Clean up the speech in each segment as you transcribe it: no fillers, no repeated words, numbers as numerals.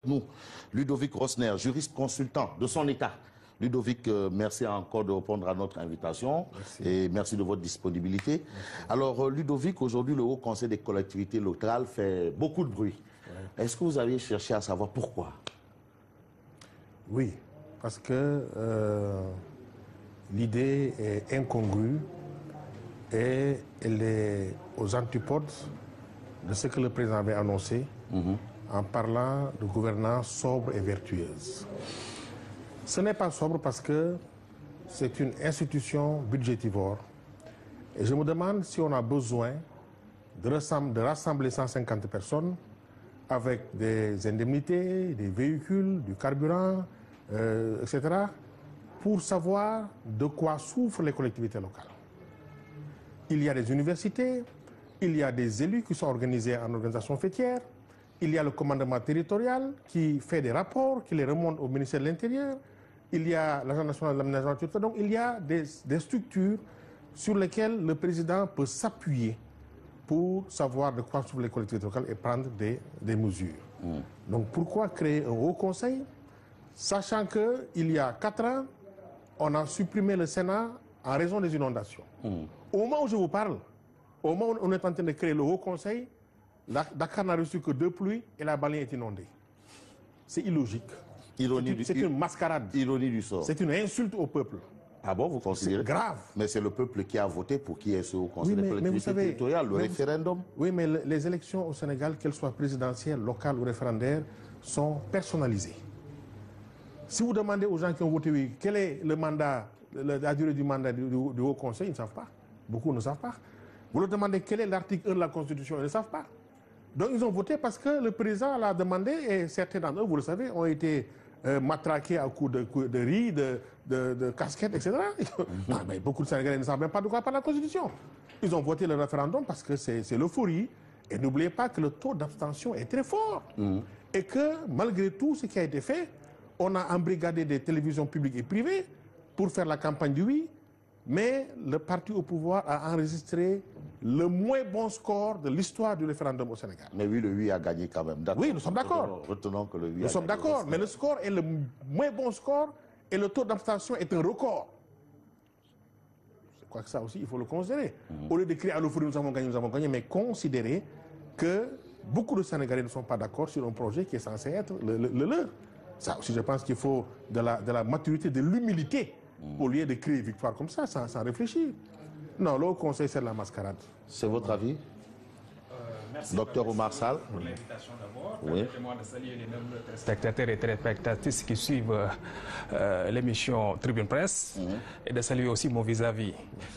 Nous, Ludovic Rosner, juriste consultant de son État. Ludovic, merci encore de répondre à notre invitation. Merci. Et merci de votre disponibilité. Merci. Alors, Ludovic, aujourd'hui, le Haut Conseil des collectivités locales fait beaucoup de bruit. Ouais. Est-ce que vous avez cherché à savoir pourquoi? Oui, parce que l'idée est incongrue et elle est aux antipodes de ce que le président avait annoncé en parlant de gouvernance sobre et vertueuse. Ce n'est pas sobre parce que c'est une institution budgétivore. Et je me demande si on a besoin de rassembler 150 personnes avec des indemnités, des véhicules, du carburant, etc., pour savoir de quoi souffrent les collectivités locales. Il y a des universités, il y a des élus qui sont organisés en organisation fêtière, il y a le commandement territorial qui fait des rapports, qui les remonte au ministère de l'Intérieur, il y a l'Agence nationale de l'aménagement territorial. Donc il y a des structures sur lesquelles le président peut s'appuyer pour savoir de quoi souffrent les collectivités locales et prendre des mesures. Donc pourquoi créer un haut conseil, sachant qu'il y a 4 ans, on a supprimé le Sénat en raison des inondations. Au moment où je vous parle, au moment où on est en train de créer le haut conseil, Dakar n'a reçu que 2 pluies et la Baleine est inondée. C'est illogique. C'est une mascarade. Ironie du sort. C'est une insulte au peuple. Ah bon, vous considérez? C'est grave. Mais c'est le peuple qui a voté pour qu'il y ait ce haut conseil des collectivités territoriales, le référendum. Oui, mais les élections au Sénégal, qu'elles soient présidentielles, locales ou référendaires, sont personnalisées. Si vous demandez aux gens qui ont voté oui, quel est le mandat, la durée du mandat du haut conseil, ils ne savent pas. Beaucoup ne savent pas. Vous leur demandez quel est l'article 1 de la Constitution, ils ne savent pas. Donc ils ont voté parce que le président l'a demandé et certains d'entre eux, vous le savez, ont été matraqués à coups de riz, de casquettes, etc. Non, mais beaucoup de Sénégalais ne savent même pas de quoi parle la Constitution. Ils ont voté le référendum parce que c'est l'euphorie. Et n'oubliez pas que le taux d'abstention est très fort. Et que malgré tout ce qui a été fait, on a embrigadé des télévisions publiques et privées pour faire la campagne du oui. Mais le parti au pouvoir a enregistré le moins bon score de l'histoire du référendum au Sénégal. Mais oui, le oui a gagné quand même. Oui, nous sommes d'accord. Retenons que le oui Nous sommes d'accord, mais le score est le moins bon score et le taux d'abstention est un record. Je crois que ça aussi, il faut le considérer. Au lieu de crier à l'euphorie, nous avons gagné, mais considérer que beaucoup de Sénégalais ne sont pas d'accord sur un projet qui est censé être le leur. Ça aussi, je pense qu'il faut de la maturité, de l'humilité. Au lieu de crier victoire comme ça, sans réfléchir. Non, le Haut Conseil, c'est de la mascarade. C'est votre avis? Merci, Docteur Oumar Sall. Pour l'invitation d'abord. Oui. Permettez-moi de saluer les nombreux téléspectateurs et téléspectatrices qui suivent l'émission Tribune Presse et de saluer aussi mon vis-à-vis.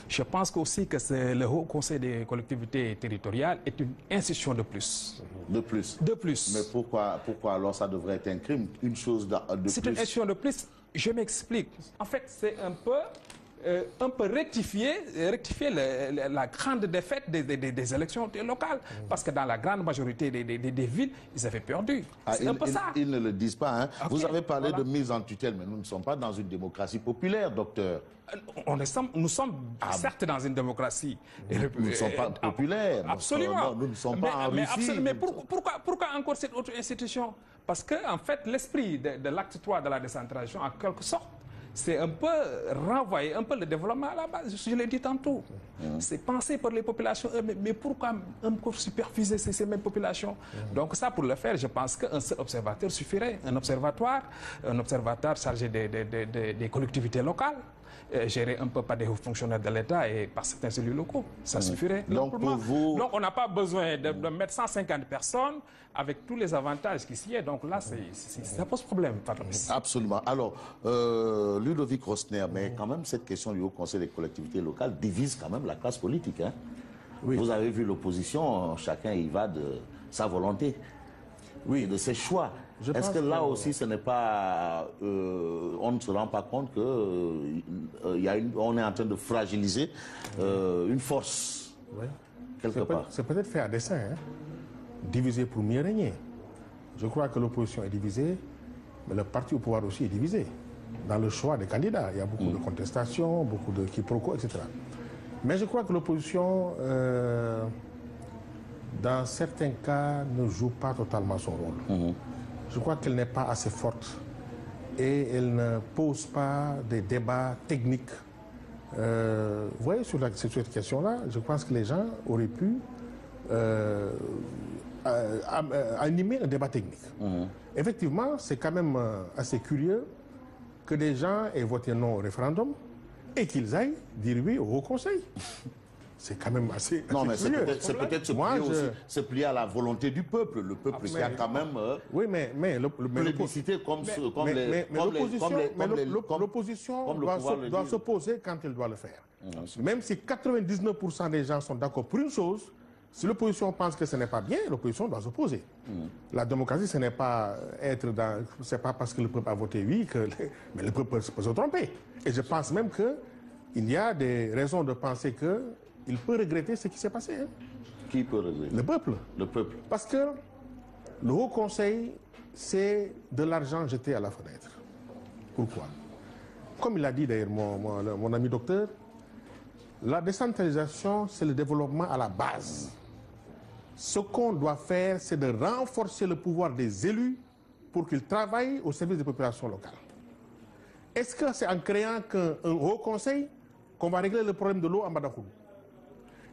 Je pense aussi que le Haut Conseil des collectivités territoriales est une institution de plus. De plus? De plus. Mais pourquoi alors ça devrait être un crime? Une chose de plus? C'est une institution de plus. Je m'explique. En fait, c'est un peu rectifier la grande défaite des élections locales. Parce que dans la grande majorité des villes, ils avaient perdu. C'est un peu ça. Ils ne le disent pas. Hein. Okay, vous avez parlé de mise en tutelle, mais nous ne sommes pas dans une démocratie populaire, docteur. Nous sommes certes dans une démocratie. Nous ne sommes pas populaires. Absolument. Nous ne sommes pas en Russie. Mais pourquoi encore cette autre institution? Parce que, en fait, l'esprit de l'acte 3 de la décentralisation, en quelque sorte, c'est un peu renvoyer un peu le développement à la base. Je l'ai dit tantôt. C'est pensé par les populations, mais pourquoi encore superviser ces mêmes populations? Donc ça, pour le faire, je pense qu'un seul observateur suffirait. Un observatoire chargé des collectivités locales, géré un peu par des hauts fonctionnaires de l'État et par certains élus locaux. Ça suffirait. Donc, pour vous... Donc on n'a pas besoin de mettre 150 personnes avec tous les avantages qui s'y est. Donc là, ça pose problème. Absolument. Alors, Ludovic Rosner, mais quand même, cette question du Haut Conseil des collectivités locales divise quand même la classe politique. Hein? Oui. Vous avez vu l'opposition, chacun y va de sa volonté, et de ses choix. Est-ce que là aussi, ce n'est pas... on ne se rend pas compte qu'on est en train de fragiliser une force, quelque part? C'est peut-être fait à dessein, hein? Diviser pour mieux régner. Je crois que l'opposition est divisée, mais le parti au pouvoir aussi est divisé. Dans le choix des candidats, il y a beaucoup de contestations, beaucoup de quiproquos, etc. Mais je crois que l'opposition, dans certains cas, ne joue pas totalement son rôle. je crois qu'elle n'est pas assez forte et elle ne pose pas des débats techniques. Vous voyez, sur cette question-là, je pense que les gens auraient pu animer un débat technique. Effectivement, c'est quand même assez curieux que des gens aient voté non au référendum et qu'ils aillent dire oui au Haut Conseil. C'est quand même assez mais curieux. c'est peut-être se plier à la volonté du peuple. Le peuple qui a quand même oui, mais plébiscité l'opposition doit s'opposer quand elle doit le faire. Même si 99% des gens sont d'accord pour une chose, si l'opposition pense que ce n'est pas bien, l'opposition doit s'opposer. La démocratie, ce n'est pas c'est pas parce que le peuple a voté oui mais le peuple peut se tromper. Et je pense même qu'il y a des raisons de penser qu'il peut regretter ce qui s'est passé. Hein. Qui peut regretter? Le peuple. Le peuple. Parce que le Haut Conseil, c'est de l'argent jeté à la fenêtre. Pourquoi? Comme il l'a dit d'ailleurs mon ami docteur, la décentralisation, c'est le développement à la base. Ce qu'on doit faire, c'est de renforcer le pouvoir des élus pour qu'ils travaillent au service des populations locales. Est-ce que c'est en créant un Haut Conseil qu'on va régler le problème de l'eau en Badakoun?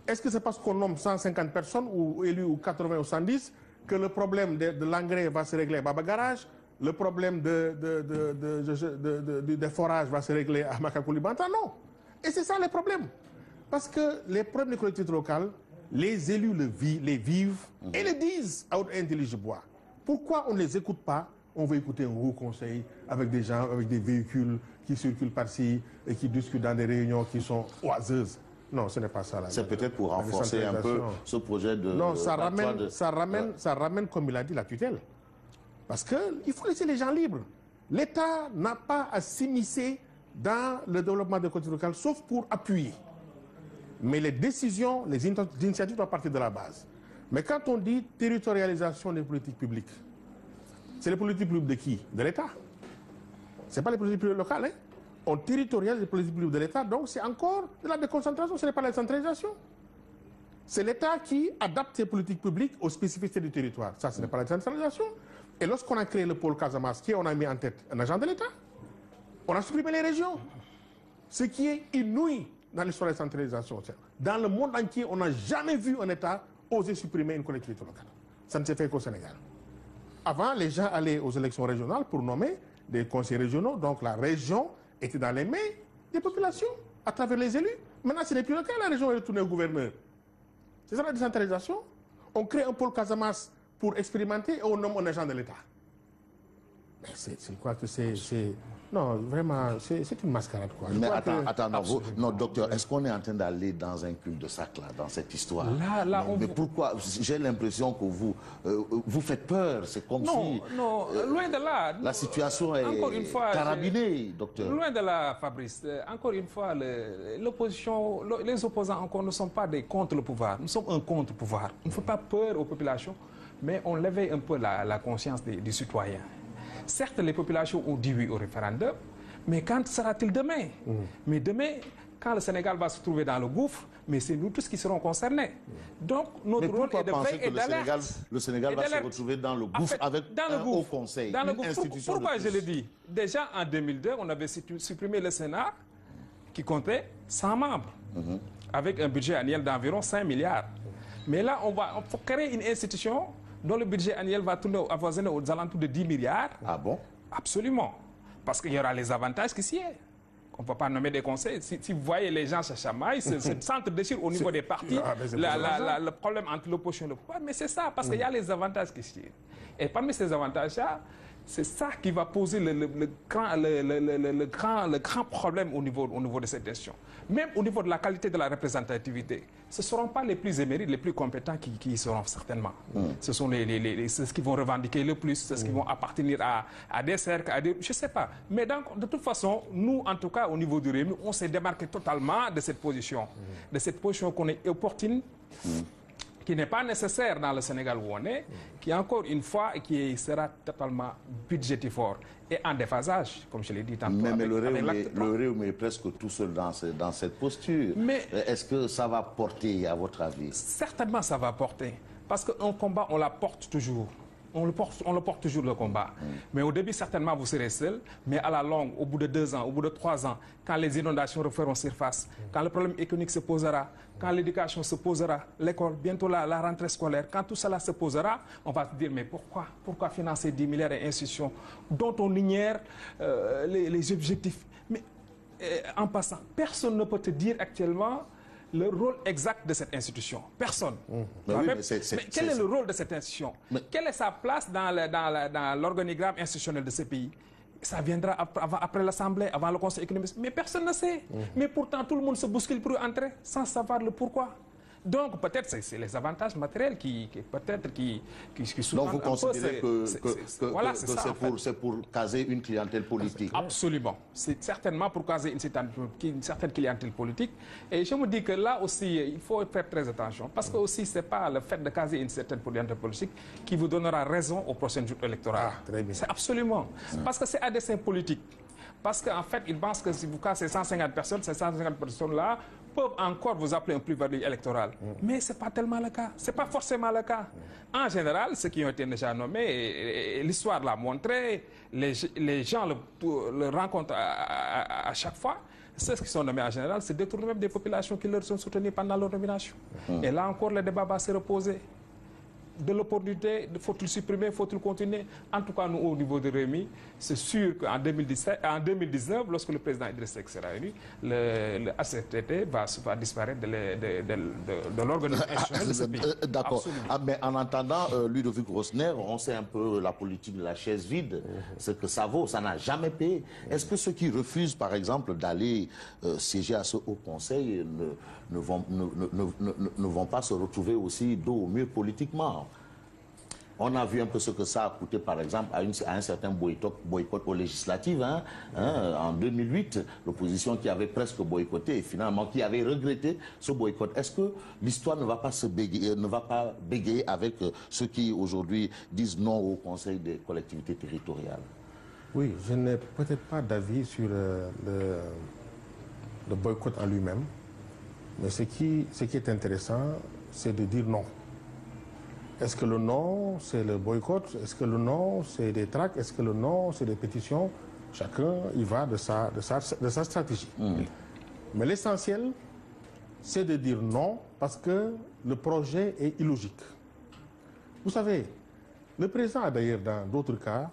Est-ce que c'est parce qu'on nomme 150 personnes ou élus ou 80 ou 110 que le problème de l'engrais va se régler à Baba Garage, le problème des forages va se régler à Makakoulibanta? Non. Et c'est ça le problème. Parce que les problèmes des collectivités locales, les élus les vivent et les disent à haute intelligence. Pourquoi on ne les écoute pas? On veut écouter un Haut Conseil avec des gens, avec des véhicules qui circulent par-ci et qui discutent dans des réunions qui sont oiseuses. Non, ce n'est pas ça. C'est peut-être pour renforcer un peu ce projet de... Non, ça ramène, comme il a dit, la tutelle. Parce qu'il faut laisser les gens libres. L'État n'a pas à s'immiscer dans le développement des collectivités locales, sauf pour appuyer. Mais les décisions, les initiatives doivent partir de la base. Mais quand on dit territorialisation des politiques publiques, c'est les politiques publiques de qui? De l'État. Ce n'est pas les politiques publiques locales. Hein? On territorialise les politiques publiques de l'État, donc c'est encore de la déconcentration, ce n'est pas la centralisation. C'est l'État qui adapte ses politiques publiques aux spécificités du territoire. Ça, ce n'est pas la centralisation. Et lorsqu'on a créé le pôle Casamance, qui on a mis en tête? Un agent de l'État. On a supprimé les régions. Ce qui est inouï dans l'histoire de la centralisation. Dans le monde entier, on n'a jamais vu un État oser supprimer une collectivité locale. Ça ne s'est fait qu'au Sénégal. Avant, les gens allaient aux élections régionales pour nommer des conseillers régionaux. Donc la région était dans les mains des populations, à travers les élus. Maintenant, ce n'est plus le cas. La région est retournée au gouverneur. C'est ça la décentralisation. On crée un pôle Casamance pour expérimenter et on nomme un agent de l'État. Je crois que c'est... Non, vraiment, c'est une mascarade, quoi. Mais attends, non, docteur, est-ce qu'on est en train d'aller dans un cul-de-sac, là, dans cette histoire? Mais pourquoi? J'ai l'impression que vous faites peur. C'est comme si... Non, loin de là. La situation est carabinée, docteur. Loin de là, Fabrice. Encore une fois, l'opposition, les opposants encore ne sont pas des contre le pouvoir. Nous sommes un contre-pouvoir. On ne fait pas peur aux populations, mais on l'éveille un peu la conscience des citoyens. Certes, les populations ont dit oui au référendum, mais quand sera-t-il demain? Mais demain, quand le Sénégal va se trouver dans le gouffre, mais c'est nous tous qui serons concernés. Donc, notre rôle est de veiller et d'alerte. Le Sénégal va se retrouver dans le gouffre avec un Haut Conseil, une institution de plus. Pourquoi je le dis? Déjà, en 2002, on avait supprimé le Sénat qui comptait 100 membres, avec un budget annuel d'environ 5 milliards. Mais là, on faut créer une institution dont le budget annuel va tourner avoisiner aux alentours de 10 milliards. Ah bon? Absolument. Parce qu'il y aura les avantages qui s'y est. On ne peut pas nommer des conseils. Si vous voyez les gens se chamaillent, c'est centre-déchire au niveau des partis, le problème entre l'opposition et le pouvoir. Mais c'est ça, parce qu'il y a les avantages qui s'y est. Et parmi ces avantages-là, c'est ça qui va poser le grand problème au niveau de cette question. Même au niveau de la qualité de la représentativité, ce ne seront pas les plus émérites, les plus compétents qui y seront certainement. Ce sont ceux qui vont revendiquer le plus, ceux qui vont appartenir à des cercles, je ne sais pas. Mais donc, de toute façon, nous, en tout cas, au niveau du Rewmi, on s'est démarqué totalement de cette position. De cette position qu'on est opportune, qui n'est pas nécessaire dans le Sénégal où on est, qui encore une fois, qui sera totalement budgétivore et en déphasage, comme je l'ai dit tantôt. Mais le Rewmi est presque tout seul dans cette posture. Est-ce que ça va porter, à votre avis? Certainement, ça va porter. Parce qu'un combat, on la porte toujours. on le porte toujours le combat. Mais au début, certainement, vous serez seul. Mais à la longue, au bout de 2 ans, au bout de 3 ans, quand les inondations referont surface, quand le problème économique se posera, quand l'éducation se posera, l'école, bientôt la rentrée scolaire, quand tout cela se posera, on va se dire, mais pourquoi financer 10 milliards d'institutions dont on ignore les objectifs? Mais en passant, personne ne peut te dire actuellement le rôle exact de cette institution. Personne. Mais quel est le rôle de cette institution? Quelle est sa place dans l'organigramme institutionnel de ce pays? Ça viendra après l'Assemblée, avant le Conseil économique. Mais personne ne sait. Mais pourtant, tout le monde se bouscule pour entrer sans savoir le pourquoi. Donc, peut-être c'est les avantages matériels qui Donc, vous considérez que c'est pour caser une clientèle politique? Absolument. C'est certainement pour caser une certaine clientèle politique. Et je me dis que là aussi, il faut faire très attention. Parce que aussi, ce n'est pas le fait de caser une certaine clientèle politique qui vous donnera raison aux prochaines joutes électorales. C'est absolument. Parce que c'est à dessein politique. Parce qu'en fait, ils pensent que si vous cassez 150 personnes, ces 150 personnes-là peuvent encore vous appeler un plus-value électoral. Mais ce n'est pas tellement le cas. Ce n'est pas forcément le cas. En général, ceux qui ont été déjà nommés, l'histoire l'a montré, les gens le rencontrent à chaque fois. Ceux qui sont nommés en général, c'est détourner même des populations qui leur sont soutenues pendant leur nomination. Et là encore, le débat va se reposer. De l'opportunité, faut-il supprimer, faut-il continuer? En tout cas, nous, au niveau de Rewmi, c'est sûr qu'en 2019, lorsque le président Idriss Seck sera élu, le HCCT va disparaître de l'organisation institutionnelle de ce pays. D'accord. Mais en entendant Ludovic Rosner, on sait un peu la politique de la chaise vide, ce que ça vaut, ça n'a jamais payé. Est-ce que ceux qui refusent, par exemple, d'aller siéger à ce Haut Conseil ne vont pas se retrouver aussi dos au mur politiquement? On a vu un peu ce que ça a coûté, par exemple, à un certain boycott aux législatives. En 2008, l'opposition qui avait presque boycotté et finalement qui avait regretté ce boycott. Est-ce que l'histoire ne va pas bégayer avec ceux qui aujourd'hui disent non au Conseil des collectivités territoriales? Oui, je n'ai peut-être pas d'avis sur le boycott en lui-même. Mais ce qui est intéressant, c'est de dire non. Est-ce que le non, c'est le boycott? Est-ce que le non, c'est des tracts? Est-ce que le non, c'est des pétitions? Chacun y va de sa stratégie. Mais l'essentiel, c'est de dire non parce que le projet est illogique. Vous savez, le président a d'ailleurs, dans d'autres cas,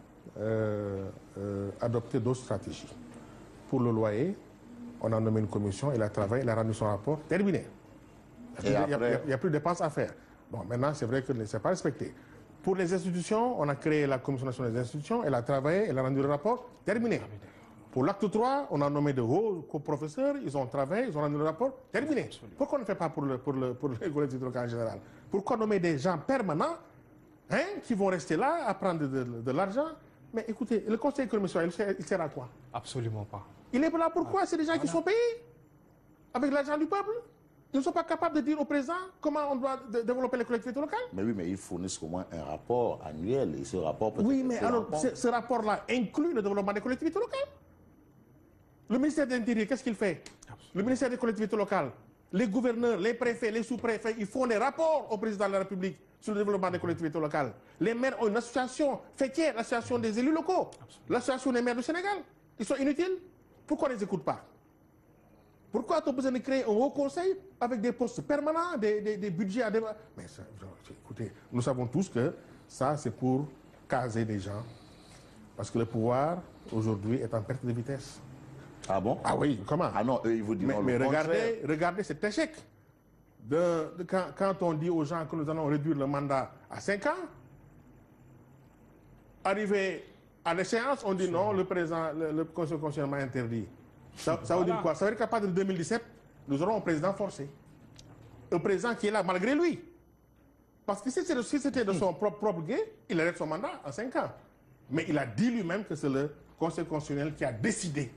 adopté d'autres stratégies. Pour le loyer, on a nommé une commission, il a travaillé, il a rendu son rapport, terminé. Il n'y a plus de dépenses à faire. Bon, maintenant, c'est vrai que ce n'est pas respecté. Pour les institutions, on a créé la Commission nationale des institutions, elle a travaillé, elle a rendu le rapport, terminé. Pour l'acte 3, on a nommé de hauts professeurs, ils ont travaillé, ils ont rendu le rapport, terminé. Pourquoi on ne fait pas pour les collectivités locales en général? Pourquoi nommer des gens permanents qui vont rester là à prendre de l'argent? Mais écoutez, le Conseil économique, il sert à quoi? Absolument pas. Il est là pourquoi? C'est des gens qui sont payés avec l'argent du peuple. Ils ne sont pas capables de dire au président comment on doit développer les collectivités locales. Mais oui, mais ils fournissent au moins un rapport annuel et ce rapport peut-être... Oui, mais alors ce rapport-là inclut le développement des collectivités locales. Le ministère de l'Intérieur, qu'est-ce qu'il fait? Le ministère des collectivités locales, les gouverneurs, les préfets, les sous-préfets, ils font des rapports au président de la République sur le développement des collectivités locales. Les maires ont une association fêtière, l'association des élus locaux, l'association des maires du Sénégal. Ils sont inutiles. Pourquoi on ne les écoute pas? Pourquoi a-t-on besoin de créer un haut conseil avec des postes permanents, des budgets à débattre? Mais ça, écoutez, nous savons tous que ça, c'est pour caser des gens. Parce que le pouvoir, aujourd'hui, est en perte de vitesse. Ah bon? Ah oui, comment? Ah non, eux, ils vous disent mais regardez cet échec. Quand on dit aux gens que nous allons réduire le mandat à 5 ans, arrivé à l'échéance, on dit non, le Conseil constitutionnel interdit. Ça veut dire quoi? Ça veut dire qu'à partir de 2017, nous aurons un président forcé. Un président qui est là malgré lui. Parce que si c'était de son propre gré, il arrête son mandat en 5 ans. Mais il a dit lui-même que c'est le Conseil constitutionnel qui a décidé.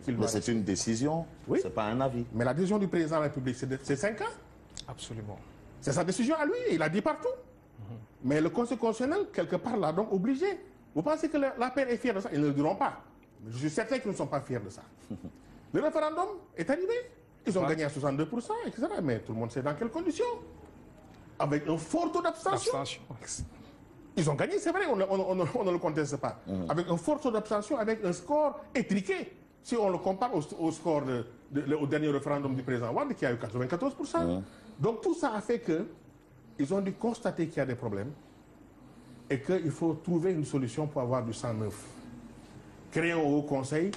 Mais c'est une décision, oui. C'est pas un avis. Mais la décision du président de la République, c'est 5 ans. Absolument. C'est sa décision à lui, il a dit partout. Mais le Conseil constitutionnel, quelque part, l'a donc obligé. Vous pensez que l'APR est fier de ça? Ils ne le diront pas. Mais je suis certain qu'ils ne sont pas fiers de ça. Le référendum est arrivé. Ils ont gagné à 62%, etc. Mais tout le monde sait dans quelles conditions. Avec un fort taux d'abstention. Ils ont gagné, c'est vrai, on ne le conteste pas. Avec un fort taux d'abstention, avec un score étriqué. Si on le compare au score au dernier référendum du président Wade, qui a eu 94%. Donc tout ça a fait qu'ils ont dû constater qu'il y a des problèmes et qu'il faut trouver une solution pour avoir du sang neuf. Créer un haut conseil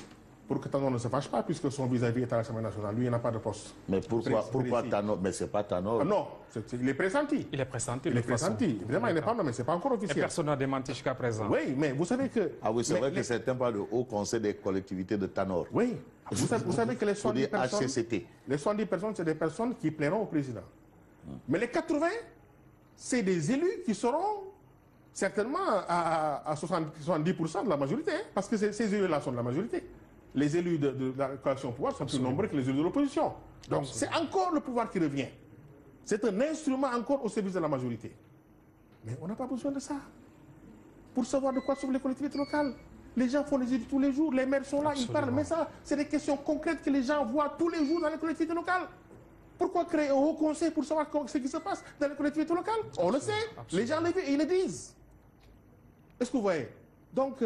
pour que Tanor ne se fâche pas, puisque son vis-à-vis est à l'Assemblée nationale. Lui, il n'a pas de poste. Mais pourquoi Tanor? Mais c'est pas Tanor. Non, il est pressenti. Il est pressenti. Il est pressenti. Évidemment, il n'est pas nommé, c'est pas encore officiel. Et personne n'a démenti jusqu'à présent. Oui, mais vous savez que... Ah oui, c'est vrai que certains parlent de haut conseil des collectivités de Tanor. Oui, vous savez que les 70 personnes... HCCT. Les 70 personnes, c'est des personnes qui plairont au président. Mais les 80, c'est des élus qui seront certainement à 70% de la majorité, hein, parce que ces élus-là sont de la majorité. Les élus de la coalition au pouvoir sont plus nombreux que les élus de l'opposition. Donc c'est encore le pouvoir qui revient. C'est un instrument encore au service de la majorité. Mais on n'a pas besoin de ça. Pour savoir de quoi sont les collectivités locales. Les gens font les études tous les jours, les maires sont là, ils parlent. Mais ça, c'est des questions concrètes que les gens voient tous les jours dans les collectivités locales. Pourquoi créer un haut conseil pour savoir ce qui se passe dans les collectivités locales? On le sait. Les gens le vivent et ils le disent. Est-ce que vous voyez? Donc,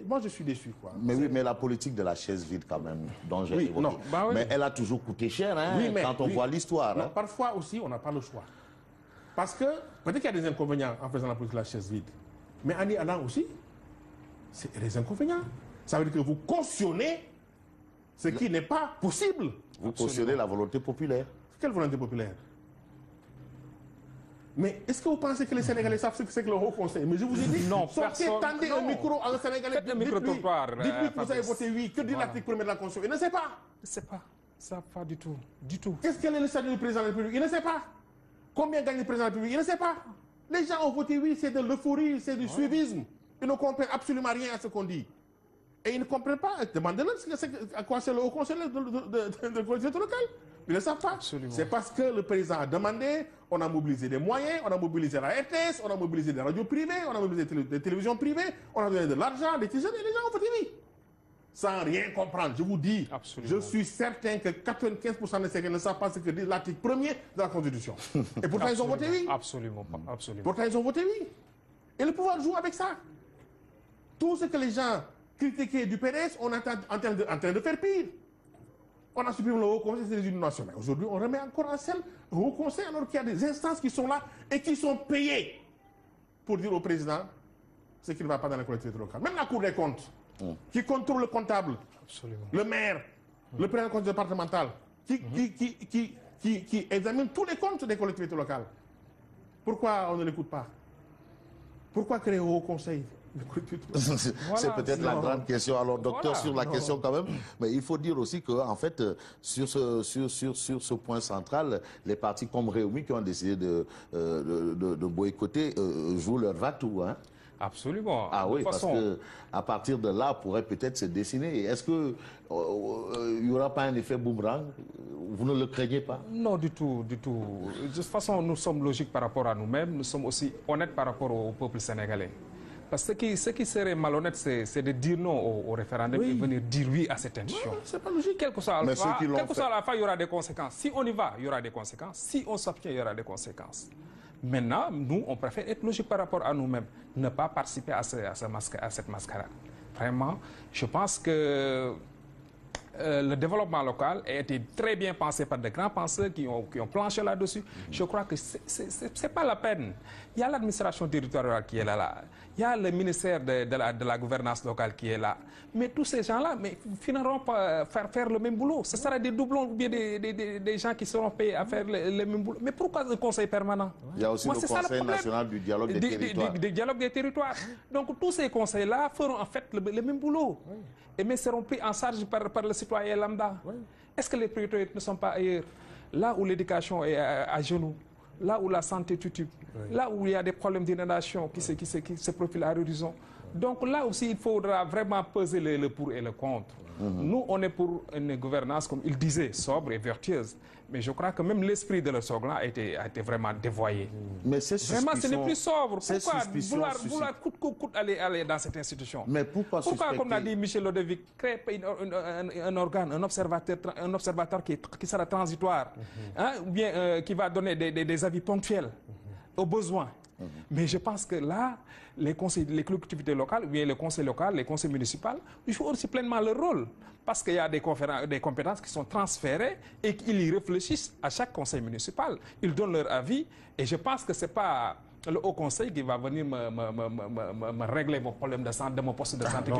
moi, je suis déçu, quoi. Mais oui, mais la politique de la chaise vide, quand même, dont j'ai évoqué. Non. Bah oui. Mais elle a toujours coûté cher, hein, Oui, mais, quand on voit l'histoire. Hein. Parfois aussi, on n'a pas le choix. Parce que, peut-être qu'il y a des inconvénients en faisant la politique de la chaise vide. Mais Annie Allan aussi, c'est des inconvénients. Ça veut dire que vous cautionnez ce qui n'est pas possible. Vous cautionnez la volonté populaire. Quelle volonté populaire? Mais est-ce que vous pensez que les Sénégalais savent ce que c'est que le Haut Conseil? Mais je vous ai dit, non, tendez un micro à un Sénégalais. Faites un micro-trottoir. Dites-lui que vous avez voté oui. Que dit l'article 1er de la Constitution? Il ne sait pas. Il ne sait pas. Ça pas du tout. Du tout. Qu'est-ce qu'est le statut du président de la République? Il ne sait pas. Combien gagne le président de la République? Il ne sait pas. Les gens ont voté oui, c'est de l'euphorie, c'est du suivisme. Ils ne comprennent absolument rien à ce qu'on dit. Et ils ne comprennent pas. Demandez-leur à quoi c'est le Haut Conseil de collectivité locale. Ils ne le savent pas. C'est parce que le président a demandé, on a mobilisé des moyens, on a mobilisé la RTS, on a mobilisé des radios privées, on a mobilisé des télévisions privées, on a donné de l'argent, des tissus, et les gens ont voté oui. Sans rien comprendre. Je vous dis, je suis certain que 95% des Sénégalais ne savent pas ce que dit l'article 1er de la Constitution. Et pourtant, ils ont voté oui. Absolument pas. Absolument. Pourtant, ils ont voté oui. Et le pouvoir joue avec ça. Tout ce que les gens critiquaient du PDS, on est en train de faire pire. On a supprimé le Haut Conseil des Unions nationales. Aujourd'hui, on remet encore en scène le Haut Conseil alors qu'il y a des instances qui sont là et qui sont payées pour dire au président ce qui ne va pas dans la collectivité locale. Même la Cour des comptes, qui contrôle le comptable, le maire, le président du conseil départemental, qui examine tous les comptes des collectivités locales. Pourquoi on ne l'écoute pas? Pourquoi créer un Haut Conseil? C'est peut-être la grande question. Alors, docteur, sur la question quand même, mais il faut dire aussi qu'en fait, sur ce point central, les partis comme Réumi qui ont décidé de boycotter jouent leur va-tout. Hein. Absolument. Ah oui, parce qu'à partir de là, pourrait peut-être se dessiner. Est-ce qu'il n'y aura pas un effet boomerang? Vous ne le craignez pas? Non, du tout, du tout. De toute façon, nous sommes logiques par rapport à nous-mêmes, nous sommes aussi honnêtes par rapport au peuple sénégalais. Parce que ce qui serait malhonnête, c'est de dire non au référendum et venir dire oui à cette institution. C'est pas logique. Quel que soit l'alpha, il y aura des conséquences. Si on y va, il y aura des conséquences. Si on s'abstient, il y aura des conséquences. Maintenant, nous, on préfère être logique par rapport à nous-mêmes, ne pas participer à cette mascarade. Vraiment, je pense que le développement local a été très bien pensé par de grands penseurs qui ont planché là-dessus. Je crois que ce n'est pas la peine. Il y a l'administration territoriale qui est là. Il y a le ministère de la gouvernance locale qui est là. Mais tous ces gens-là finiront par faire le même boulot. Ce sera des doublons ou bien des gens qui seront payés à faire le même boulot. Mais pourquoi un conseil permanent? Il y a aussi le Conseil national du dialogue des territoires. Du dialogue des territoires. Donc tous ces conseils-là feront en fait le même boulot. Mais seront pris en charge par le citoyen lambda. Est-ce que les priorités ne sont pas ailleurs? Là où l'éducation est à genoux, là où la santé tutube, là où il y a des problèmes d'inondation qui se profilent à l'horizon. Donc là aussi, il faudra vraiment peser le pour et le contre. Nous, on est pour une gouvernance, comme il disait, sobre et vertueuse. Mais je crois que même l'esprit de leur slogan a été vraiment dévoyé. Mais c'est vraiment, ce n'est plus sobre. Pourquoi vouloir coûte que coûte aller dans cette institution? Mais pourquoi comme l'a dit Michel Lodévic, créer un organe, un observateur qui sera transitoire, ou bien qui va donner des avis ponctuels. aux besoins. Mais je pense que là, les collectivités locales, ou bien les conseils locaux, les conseils municipaux, ils jouent aussi pleinement leur rôle. Parce qu'il y a des compétences qui sont transférées et qu'ils y réfléchissent à chaque conseil municipal. Ils donnent leur avis et je pense que ce n'est pas le Haut Conseil qui va venir me régler mon problème de santé, de mon poste de santé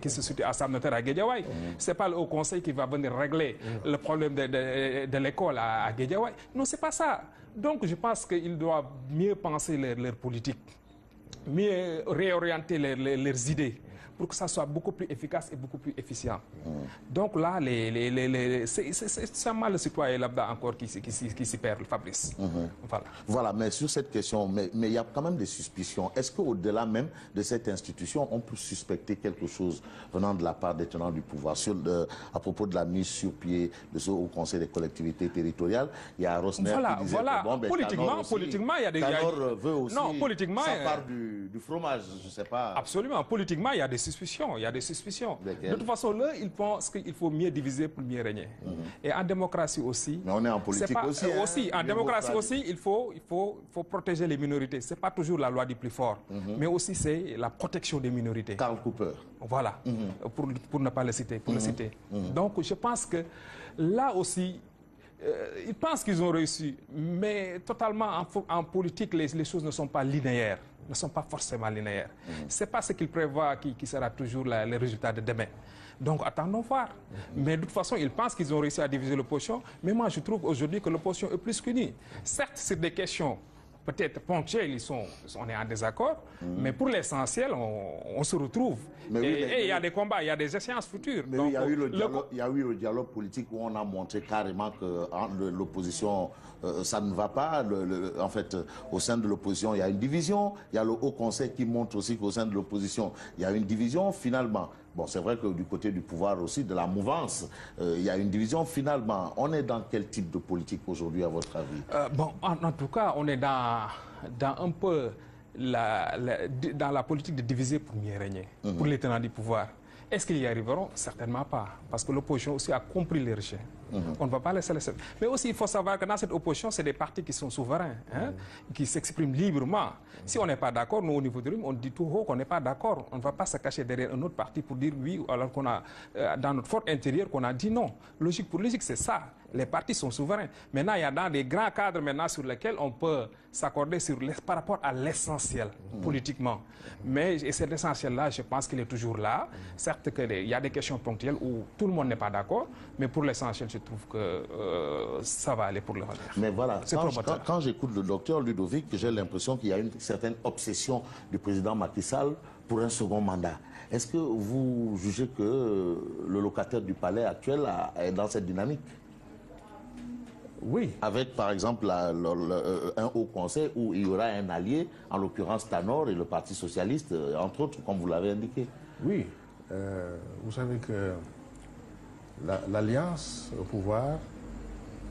qui se situe à Sam Notaire à Guédiawaye. Ce n'est pas le Haut Conseil qui va venir régler le problème de l'école à Guédiawaye. Non, ce n'est pas ça. Donc je pense qu'ils doivent mieux penser leur politique, mieux réorienter leurs idées pour que ça soit beaucoup plus efficace et beaucoup plus efficient. Donc là, c'est seulement le citoyen lambda encore qui s'y perd, Fabrice. Voilà, mais sur cette question, mais il y a quand même des suspicions. Est-ce qu'au-delà même de cette institution, on peut suspecter quelque chose venant de la part des tenants du pouvoir à propos de la mise sur pied de ce Haut Conseil des collectivités territoriales? Il y a Rosner qui disait que bon, politiquement, il y a des... Tanor veut aussi, non, politiquement, ça part du fromage, je ne sais pas. Absolument, politiquement, il y a des suspicions. Il y a des suspicions. De toute façon, là, ils pensent qu'il faut mieux diviser pour mieux régner. Et en démocratie aussi... Mais on est en politique aussi. En démocratie aussi, il faut protéger les minorités. Ce n'est pas toujours la loi du plus fort, mais aussi c'est la protection des minorités. Karl Cooper. Voilà, pour ne pas le citer. Donc, je pense que là aussi, ils pensent qu'ils ont réussi, mais totalement en politique, les choses ne sont pas linéaires, ne sont pas forcément linéaires. Ce n'est pas ce qu'ils prévoient qui sera toujours les résultats de demain. Donc attendons voir. Mais de toute façon, ils pensent qu'ils ont réussi à diviser l'opposition, mais moi je trouve aujourd'hui que l'opposition est plus qu'unie. Certes, sur des questions peut-être ponctuelles, on est en désaccord, mais pour l'essentiel, on se retrouve. Et il y a des combats, il y a des échéances futures. Mais donc, il y a eu le dialogue politique où on a montré carrément que l'opposition, ça ne va pas. En fait, au sein de l'opposition, il y a une division. Il y a le Haut Conseil qui montre aussi qu'au sein de l'opposition, il y a une division. Finalement, bon, c'est vrai que du côté du pouvoir aussi, de la mouvance, il y a une division. Finalement, on est dans quel type de politique aujourd'hui, à votre avis? Bon, en tout cas, on est dans un peu dans la politique de diviser pour mieux régner, pour les tenants du pouvoir. Est-ce qu'ils y arriveront? Certainement pas, parce que l'opposition aussi a compris les rejet. On ne va pas laisser les... Mais aussi, il faut savoir que dans cette opposition, c'est des partis qui sont souverains, qui s'expriment librement. Si on n'est pas d'accord, nous, au niveau de l'UM, on dit tout haut qu'on n'est pas d'accord. On ne va pas se cacher derrière un autre parti pour dire oui, alors qu'on a, dans notre fort intérieur, qu'on a dit non. Logique pour logique, c'est ça. Les partis sont souverains. Maintenant, il y a dans des grands cadres maintenant sur lesquels on peut s'accorder par rapport à l'essentiel, politiquement. Mais cet essentiel-là, je pense qu'il est toujours là. Certes qu'il y a des questions ponctuelles où tout le monde n'est pas d'accord, mais pour l'essentiel, je trouve que ça va aller pour le reste. Mais voilà, quand j'écoute le docteur Ludovic, j'ai l'impression qu'il y a une certaine obsession du président Macky Sall pour un second mandat. Est-ce que vous jugez que le locataire du palais actuel est dans cette dynamique? Oui. Avec, par exemple, un haut conseil où il y aura un allié, en l'occurrence Tanor et le Parti socialiste, entre autres, comme vous l'avez indiqué. Oui. Vous savez que l'alliance au pouvoir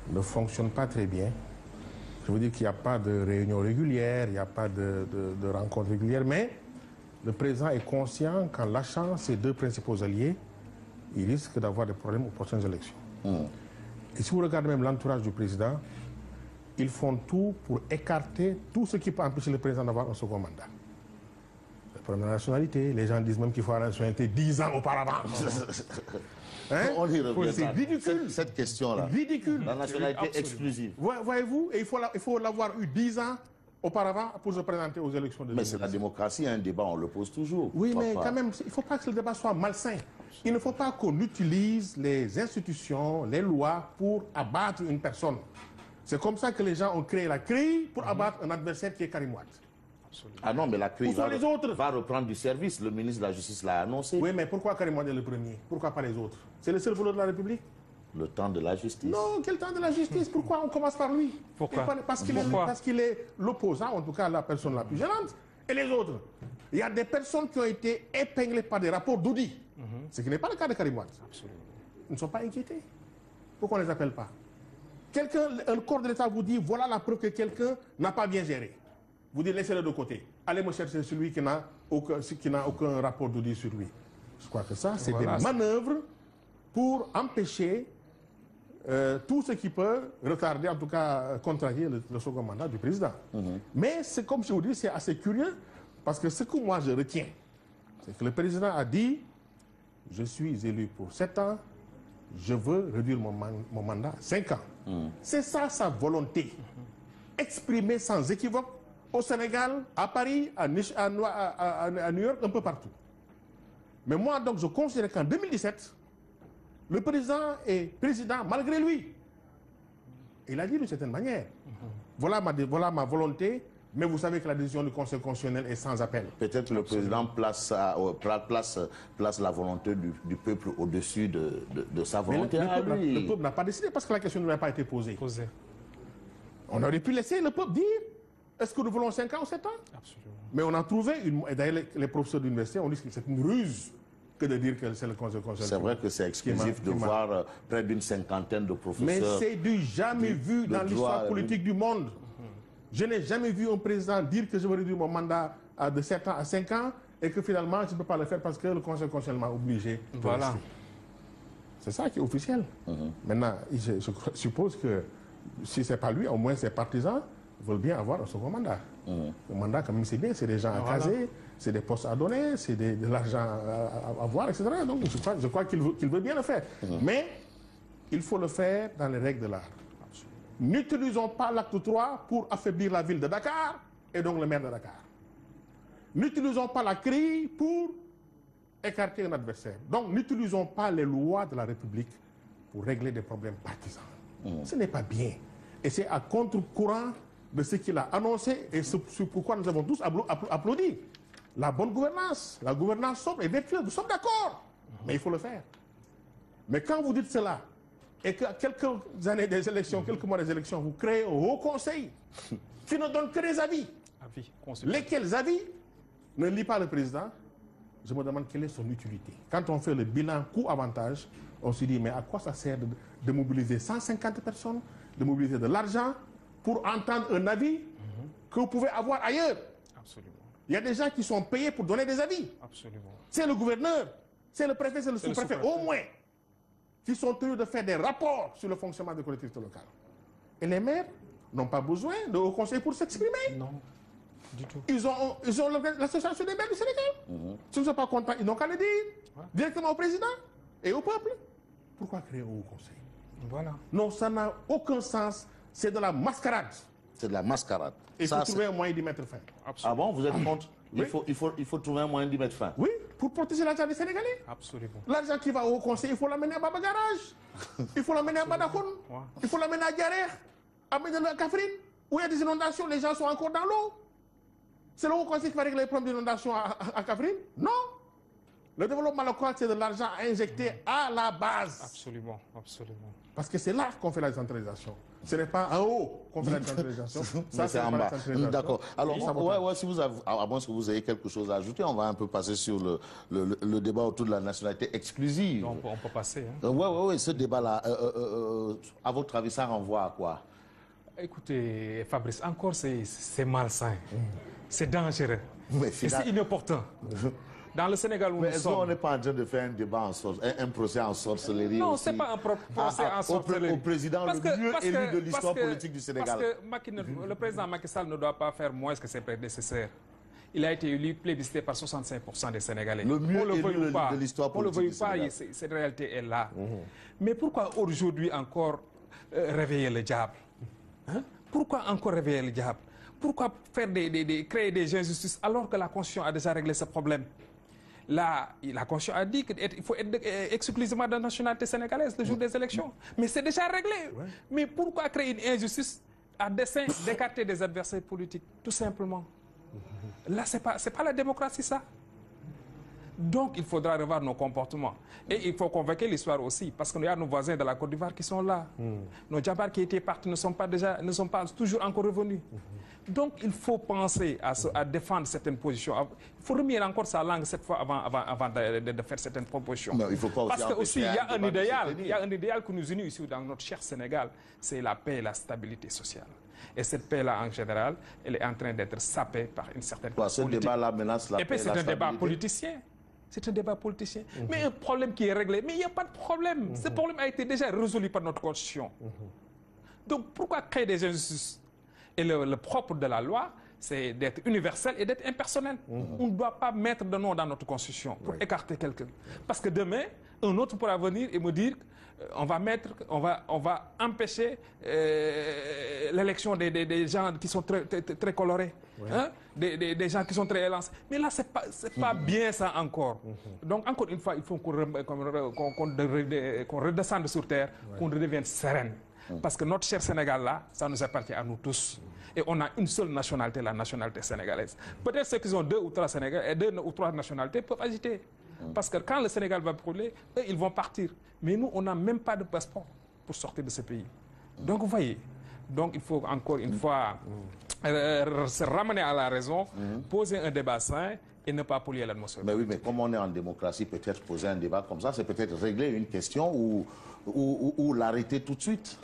ne fonctionne pas très bien. Je veux dire qu'il n'y a pas de réunion régulière, il n'y a pas de rencontre régulière, mais le président est conscient qu'en lâchant ses deux principaux alliés, il risque d'avoir des problèmes aux prochaines élections. Et si vous regardez même l'entourage du président, ils font tout pour écarter tout ce qui peut empêcher le président d'avoir un second mandat. Le problème de la nationalité, les gens disent même qu'il faut avoir la nationalité 10 ans auparavant. On y revient. C'est ridicule. Cette question-là. Ridicule. La nationalité exclusive. Voyez-vous, et il faut l'avoir eu 10 ans auparavant pour se présenter aux élections de 2010. Mais c'est la démocratie, un débat, on le pose toujours. Oui, mais quand même, il ne faut pas que le débat soit malsain. Il ne faut pas qu'on utilise les institutions, les lois pour abattre une personne. C'est comme ça que les gens ont créé la CREI pour abattre un adversaire qui est Karim Wade. Ah non, mais la CREI va reprendre du service. Le ministre de la Justice l'a annoncé. Oui, mais pourquoi Karim Wade est le premier? Pourquoi pas les autres? C'est le seul voleur de la République? Le temps de la justice. Non, quel temps de la justice? Pourquoi on commence par lui? Pourquoi? Parce qu'il est l'opposant, en tout cas la personne la plus gênante. Et les autres? Il y a des personnes qui ont été épinglées par des rapports d'audit. Ce qui n'est pas le cas de Karim Wade. Absolument. Ils ne sont pas inquiétés. Pourquoi on ne les appelle pas? Un corps de l'État vous dit, voilà la preuve que quelqu'un n'a pas bien géré. Vous dites, laissez-le de côté. Allez me chercher celui qui n'a aucun rapport d'audit sur lui. Je crois que ça, c'est des manœuvres pour empêcher tout ce qui peut retarder, en tout cas contrarier le second mandat du président. Mais c'est comme je vous dis, c'est assez curieux, parce que ce que moi je retiens, c'est que le président a dit, je suis élu pour 7 ans, je veux réduire mon mandat à 5 ans. C'est ça sa volonté, exprimée sans équivoque au Sénégal, à Paris, à New York, un peu partout. Mais moi, donc, je considère qu'en 2017, le président est président malgré lui. Il a dit d'une certaine manière. Voilà ma volonté, mais vous savez que la décision du Conseil constitutionnel est sans appel. Peut-être que le président place la volonté du peuple au-dessus de sa volonté. Le peuple n'a pas décidé parce que la question ne lui a pas été posée. On aurait pu laisser le peuple dire, est-ce que nous voulons 5 ans ou 7 ans? Absolument. Mais on a trouvé, et d'ailleurs les professeurs d'université ont dit que c'est une ruse que de dire que c'est le Conseil constitutionnel. C'est vrai que c'est exclusif de voir près d'une cinquantaine de professeurs. Mais c'est du jamais vu dans l'histoire politique du monde. Je n'ai jamais vu un président dire que je veux réduire mon mandat de 7 ans à 5 ans et que finalement je ne peux pas le faire parce que le Conseil constitutionnel m'a obligé. Voilà. C'est ça qui est officiel. Maintenant, je suppose que si ce n'est pas lui, au moins ses partisans veulent bien avoir un second mandat. Le mandat, quand même, c'est bien, c'est des gens à caser, c'est des postes à donner, c'est de l'argent à avoir, etc. Donc, je crois qu'il veut bien le faire. Mais il faut le faire dans les règles de l'art. N'utilisons pas l'acte 3 pour affaiblir la ville de Dakar et donc le maire de Dakar. N'utilisons pas la CRI pour écarter un adversaire. Donc, n'utilisons pas les lois de la République pour régler des problèmes partisans. Ce n'est pas bien. Et c'est à contre-courant de ce qu'il a annoncé et c'est pourquoi nous avons tous applaudi. La bonne gouvernance, la gouvernance sobre et vertueuse, nous sommes d'accord. Mais il faut le faire. Mais quand vous dites cela, et que quelques années des élections, quelques mois des élections, vous créez un haut conseil qui ne donne que des avis. Lesquels avis ne lit pas le président? Je me demande quelle est son utilité. Quand on fait le bilan coût-avantage, on se dit, mais à quoi ça sert de mobiliser 150 personnes, de mobiliser de l'argent pour entendre un avis que vous pouvez avoir ailleurs? Absolument. Il y a des gens qui sont payés pour donner des avis. Absolument. C'est le gouverneur, c'est le préfet, c'est le sous-préfet, au moins, qui sont tenus de faire des rapports sur le fonctionnement des collectivités locales. Et les maires n'ont pas besoin de haut conseil pour s'exprimer. Non, du tout. Ils ont l'association des maires du Sénégal. S'ils ne sont pas contents, ils n'ont qu'à le dire directement au président et au peuple. Pourquoi créer un haut conseil? Voilà. Non, ça n'a aucun sens. C'est de la mascarade. C'est de la mascarade. Il faut trouver un moyen d'y mettre fin. Ah bon, vous êtes contre? Oui. Il faut trouver un moyen d'y mettre fin. Oui, pour protéger l'argent des Sénégalais. Absolument. L'argent qui va au conseil, il faut l'amener à Baba Garage. Il faut l'amener à Badakoun. Il faut l'amener à Diarère, à Medina Kafrine, où il y a des inondations, les gens sont encore dans l'eau. C'est le haut conseil qui va régler les problèmes d'inondation à Kafrine? Non. Le développement local, c'est de l'argent à injecter à la base. Absolument, absolument. Parce que c'est là qu'on fait la décentralisation. Ce n'est pas en haut qu'on fait la décentralisation. Ça, c'est en bas. D'accord. Alors, si vous avez, à moins que vous ayez quelque chose à ajouter, on va un peu passer sur le débat autour de la nationalité exclusive. On peut passer. Hein. Oui, ce débat-là, à votre avis, ça renvoie à quoi? Écoutez, Fabrice, encore c'est malsain. C'est dangereux. Et c'est inopportun. Dans le Sénégal où nous sommes... on n'est pas en train de faire un débat un procès en sorcellerie? Non, ce n'est pas un procès en sorcellerie. Au président le mieux élu de l'histoire politique du Sénégal. Parce que le président Macky Sall ne doit pas faire moins que ses prédécesseurs. Il a été élu, plébiscité par 65% des Sénégalais. Le mieux élu de l'histoire politique du Sénégal. On ne le veuille pas, cette réalité est là. Mais pourquoi aujourd'hui encore réveiller le diable? Pourquoi encore réveiller le diable? Pourquoi créer des injustices alors que la Constitution a déjà réglé ce problème? La Constitution a dit qu'il faut être exclusivement de nationalité sénégalaise le jour des élections. Mais c'est déjà réglé. Mais pourquoi créer une injustice à dessein d'écarter des adversaires politiques? Tout simplement. Là, ce n'est pas la démocratie, ça. Donc, il faudra revoir nos comportements. Et il faut convaincre l'histoire aussi, parce qu'il y a nos voisins de la Côte d'Ivoire qui sont là. Nos djabars qui étaient partis ne sont pas toujours encore revenus. Donc, il faut penser à défendre certaines positions. Il faut remettre encore sa langue cette fois avant de faire certaines propositions. Non, il faut pas parce que aussi, il y a un idéal qui nous unit ici dans notre cher Sénégal, c'est la paix et la stabilité sociale. Et cette paix-là, en général, elle est en train d'être sapée par une certaine classe politique. Ce débat-là menace la paix et la stabilité. Et puis c'est un débat politicien. C'est un débat politicien. Mais un problème qui est réglé. Mais il n'y a pas de problème. Ce problème a été déjà résolu par notre Constitution. Donc pourquoi créer des injustices? Et le propre de la loi, c'est d'être universel et d'être impersonnel. On ne doit pas mettre de nom dans notre Constitution pour écarter quelqu'un. Parce que demain, un autre pourra venir et me dire on va empêcher l'élection des gens qui sont très colorés, hein? Des gens qui sont très élancés. Mais là, c'est pas bien ça encore. Donc, encore une fois, il faut qu'on redescende sur terre, qu'on redevienne sereine. Parce que notre cher Sénégal, là, ça nous appartient à nous tous. Et on a une seule nationalité, la nationalité sénégalaise. Peut-être ceux qui ont deux ou trois nationalités peuvent agiter. Parce que quand le Sénégal va brûler, eux, ils vont partir. Mais nous, on n'a même pas de passeport pour sortir de ce pays. Donc, vous voyez, donc il faut encore une fois se ramener à la raison, poser un débat sain et ne pas polluer l'atmosphère. Mais oui, mais comme on est en démocratie, peut-être poser un débat comme ça, c'est peut-être régler une question ou l'arrêter tout de suite.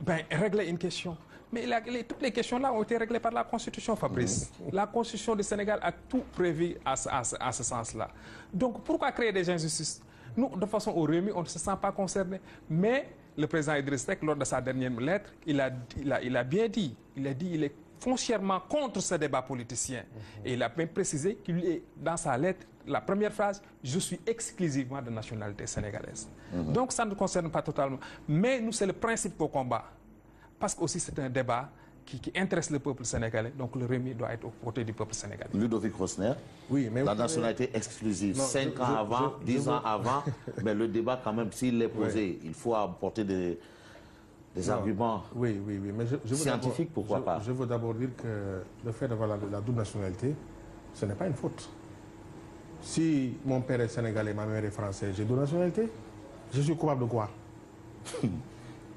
Ben, régler une question. Mais toutes les questions-là ont été réglées par la Constitution, Fabrice. La Constitution du Sénégal a tout prévu à ce sens-là. Donc, pourquoi créer des injustices? Nous, de façon au Rewmi, on ne se sent pas concerné. Mais le président Idriss Seck, lors de sa dernière lettre, il a bien dit, il est foncièrement contre ce débat politicien. Et il a même précisé qu'il est, dans sa lettre, la première phrase, je suis exclusivement de nationalité sénégalaise. Donc, ça ne nous concerne pas totalement. Mais nous, c'est le principe qu'au combat. Parce que aussi c'est un débat qui intéresse le peuple sénégalais. Donc le Rewmi doit être aux côtés du peuple sénégalais. Ludovic Rosner, oui, mais la nationalité exclusive, 5 ans avant, 10 ans avant, mais le débat quand même, s'il est posé, il faut apporter des arguments scientifiques, pourquoi pas. Je veux d'abord dire que le fait d'avoir la double nationalité, ce n'est pas une faute. Si mon père est sénégalais, ma mère est française, j'ai deux nationalités, je suis coupable de quoi?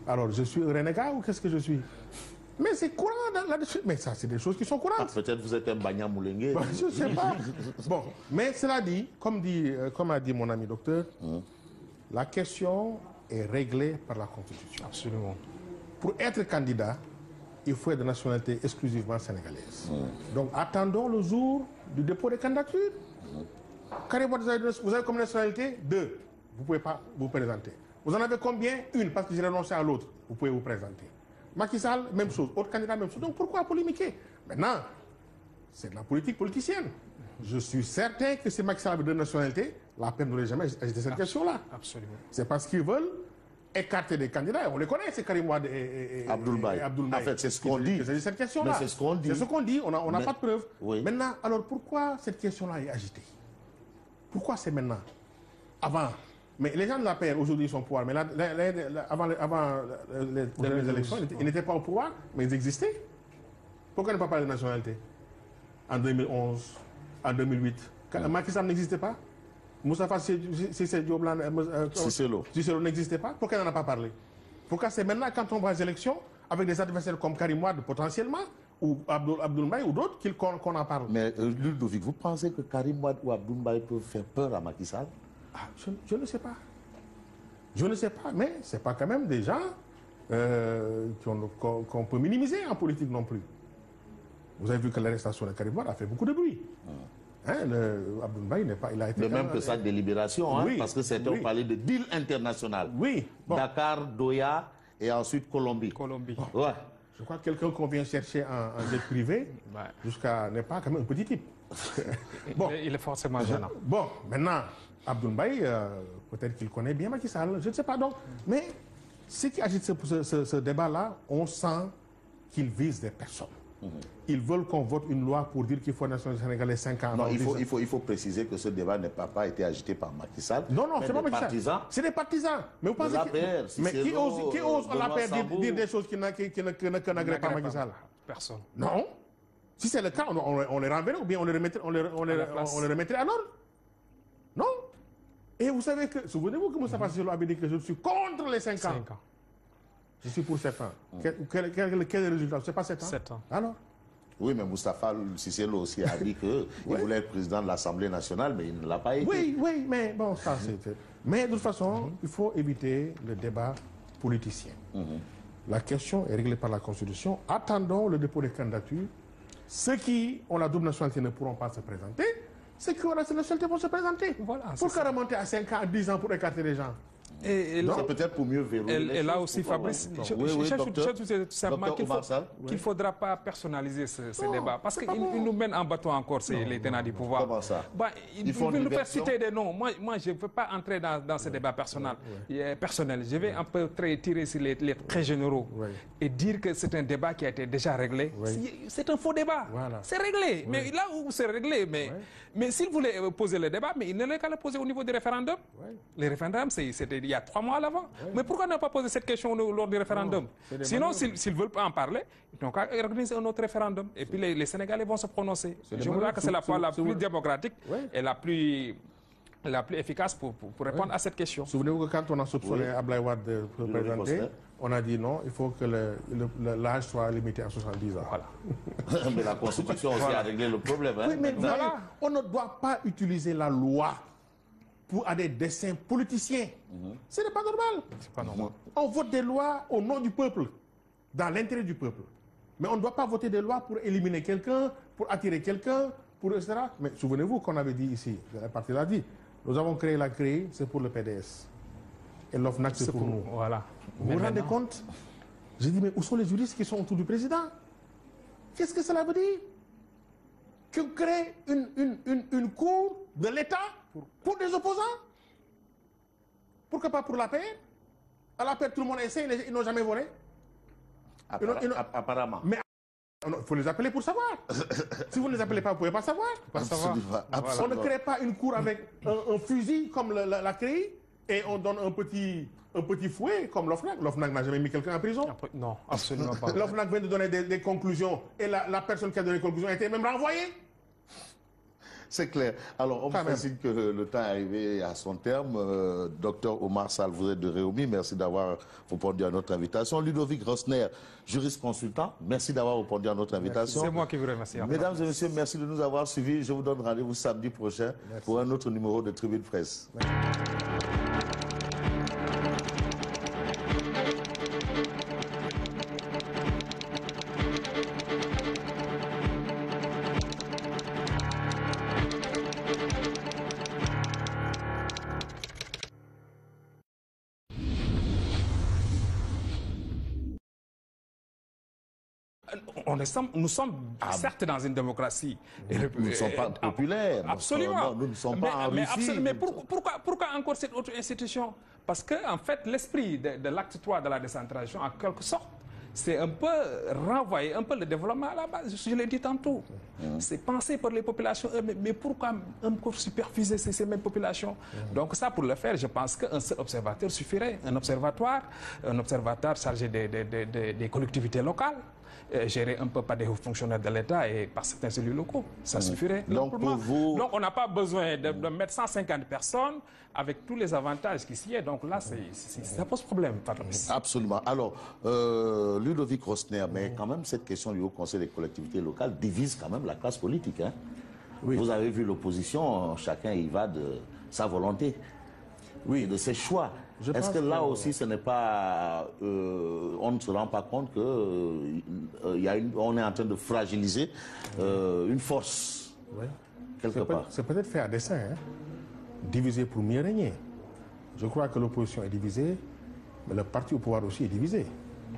Alors, je suis un renégat ou qu'est-ce que je suis? Mais c'est courant là-dessus. Mais ça, c'est des choses qui sont courantes. Peut-être vous êtes un Banya Moulengue. Je ne sais pas. Bon, mais cela dit, comme a dit mon ami docteur, la question est réglée par la Constitution. Absolument. Pour être candidat, il faut être de nationalité exclusivement sénégalaise. Donc, attendons le jour du dépôt des candidatures. Karim Wade, vous avez comme nationalité 2. Vous ne pouvez pas vous présenter. Vous en avez combien? Une, parce que j'ai renoncé à l'autre. Vous pouvez vous présenter. Macky Sall, même chose. Autre candidat, même chose. Donc pourquoi polémiquer? Maintenant, c'est de la politique politicienne. Je suis certain que si Macky Sall avait deux nationalités, la paix n'aurait jamais agité cette question-là. Absolument. C'est parce qu'ils veulent écarter des candidats. On les connaît, c'est Karim Wade et Abdoul Mbaye. En fait, c'est ce qu'on dit. C'est cette question-là. C'est ce qu'on dit. C'est ce qu'on dit. On n'a pas de preuves. Oui. Maintenant, alors pourquoi cette question-là est agitée? Pourquoi c'est maintenant? Avant. Mais les gens de la paix aujourd'hui sont au pouvoir. Mais avant les dernières élections, ils n'étaient pas au pouvoir, mais ils existaient. Pourquoi ne pas parler de nationalité? En 2011, en 2008, Macky Sall n'existait pas. Moustapha Cissé Diop n'existait pas. Pourquoi il n'en a pas parlé? Pourquoi c'est maintenant, quand on va aux élections, avec des adversaires comme Karim Wade potentiellement, ou Abdoul Mbaye ou d'autres, qu'on en parle? Mais Ludovic, vous pensez que Karim Wade ou Abdoul Mbaye peuvent faire peur à Macky Sall? Je ne sais pas. Je ne sais pas, mais ce n'est pas quand même des gens qu'on peut minimiser en politique non plus. Vous avez vu que l'arrestation de Karim Wade a fait beaucoup de bruit. Abdoul Mbaye n'est pas... Il a été de même que sa délibération, hein, parce que certains ont parlé de deal international. Oui. Bon. Dakar, Doha et ensuite Colombie. Ouais. Je crois que quelqu'un qu'on vient chercher en jet privé, jusqu'à n'est pas quand même un petit type. Bon. Il est forcément gênant. Bon, maintenant... Abdoul Mbaye, peut-être qu'il connaît bien Macky Sall, je ne sais pas donc. Mais ce qui agite ce débat-là, on sent qu'il vise des personnes. Ils veulent qu'on vote une loi pour dire qu'il faut la nationalité sénégalaise 5 ans. Non, il faut préciser que ce débat n'a pas été agité par Macky Sall. Non, c'est pas Macky Sall. C'est des partisans. Mais vous pensez qui ose à la paix dire des choses qui n'agréent pas Macky Sall? Personne. Non. Si c'est le cas, on les renverrait ou bien on les remettrait à l'ordre. Non. Et vous savez que, souvenez-vous que Moustapha Cissé Lo avait dit que je suis contre les 5 ans. Je suis pour 7 ans. Quel est le résultat? Ce n'est pas 7 ans. 7 ans. Alors? Oui, mais Moustapha Cissé Lo aussi a dit qu'il voulait être président de l'Assemblée nationale, mais il ne l'a pas été. Oui, mais bon, ça c'est... Mais de toute façon, il faut éviter le débat politicien. La question est réglée par la Constitution. Attendons le dépôt des candidatures. Ceux qui ont la double nationalité ne pourront pas se présenter. c'est que la nationalité vont se présenter. Voilà, pourquoi remonter à 5 ans, à 10 ans pour écarter les gens? C'est peut-être pour mieux verrouiller. Et là aussi, Fabrice, je tout simplement qu'il ne faudra pas personnaliser ce débat. Parce qu'il nous mène en bateau encore, les tenants du pouvoir. Comment ça? Il veut nous faire citer des noms. Moi je ne veux pas entrer dans ce débat personnel. Je vais un peu tirer sur les traits généraux et dire que c'est un débat qui a été déjà réglé. C'est un faux débat. C'est réglé. Mais là où c'est réglé, mais s'il voulait poser le débat, mais il n'allait qu'à le poser au niveau du référendum. Les référendums, c'était il y a 3 mois à l'avant. Mais pourquoi ne pas poser cette question lors du référendum? Sinon, s'ils ne veulent pas en parler, ils n'ont qu'à organiser un autre référendum. Et puis les Sénégalais vont se prononcer. Je crois que c'est la voie la plus démocratique et la plus efficace pour répondre à cette question. Souvenez-vous que quand on a soupçonné Abdoulaye Wade de se présenter, on a dit non, il faut que l'âge soit limité à 70 ans. Voilà. Mais la Constitution aussi a réglé le problème. Hein? Oui, mais on ne doit pas utiliser la loi pour à des desseins politiciens. Ce n'est pas normal. C'est pas normal. On vote des lois au nom du peuple, dans l'intérêt du peuple. Mais on ne doit pas voter des lois pour éliminer quelqu'un, pour attirer quelqu'un, etc. Mais souvenez-vous qu'on avait dit ici, la partie l'a dit, nous avons créé la CREI, c'est pour le PDS. Et l'OFNAC, c'est pour nous. Voilà. Vous vous rendez compte? J'ai dit, mais où sont les juristes qui sont autour du président? Qu'est-ce que cela veut dire? Qu'on crée une cour de l'État pour des opposants? Pourquoi pas pour la paix? À la paix, tout le monde essaie, ils n'ont jamais volé. Apparemment. Mais il faut les appeler pour savoir. Si vous ne les appelez pas, vous ne pouvez pas savoir. On ne crée pas une cour avec un fusil comme la CREI et on donne un petit fouet comme l'OFNAC. L'OFNAC n'a jamais mis quelqu'un en prison. Non, absolument pas. L'OFNAC vient de donner des conclusions et la personne qui a donné les conclusions a été même renvoyée. C'est clair. Alors, on me fait signe que le temps est arrivé à son terme. Docteur Omar Sall, vous êtes de Réumi. Merci d'avoir répondu à notre invitation. Ludovic Rosner, juriste consultant. Merci d'avoir répondu à notre invitation. C'est moi qui vous remercie. Mesdames et messieurs, merci de nous avoir suivis. Je vous donne rendez-vous samedi prochain pour un autre numéro de Tribune Presse. Nous sommes certes dans une démocratie. Nous ne sommes pas populaires. Absolument. Nous ne sommes pas en Russie. Mais pourquoi encore cette autre institution? Parce que, en fait, l'esprit de l'acte 3 de la décentralisation, en quelque sorte, c'est un peu renvoyer un peu le développement à la base. Je l'ai dit tantôt. C'est pensé par les populations, mais pourquoi encore superviser ces mêmes populations? Donc ça, pour le faire, je pense qu'un seul observateur suffirait. Un observatoire chargé des collectivités locales, géré un peu par des hauts fonctionnaires de l'État et par certains élus locaux. Ça suffirait. Donc, pour vous... Donc on n'a pas besoin de mettre 150 personnes avec tous les avantages qui s'y est. Donc là, ça pose problème. Absolument. Alors, Ludovic Rosner, mais quand même, cette question du Haut Conseil des collectivités locales divise quand même la classe politique. Hein? Oui. Vous avez vu l'opposition, chacun y va de sa volonté, de ses choix. Est-ce que là aussi, ce n'est pas, on ne se rend pas compte que on est en train de fragiliser une force quelque part? C'est peut-être fait à dessein, hein? Diviser pour mieux régner. Je crois que l'opposition est divisée, mais le parti au pouvoir aussi est divisé.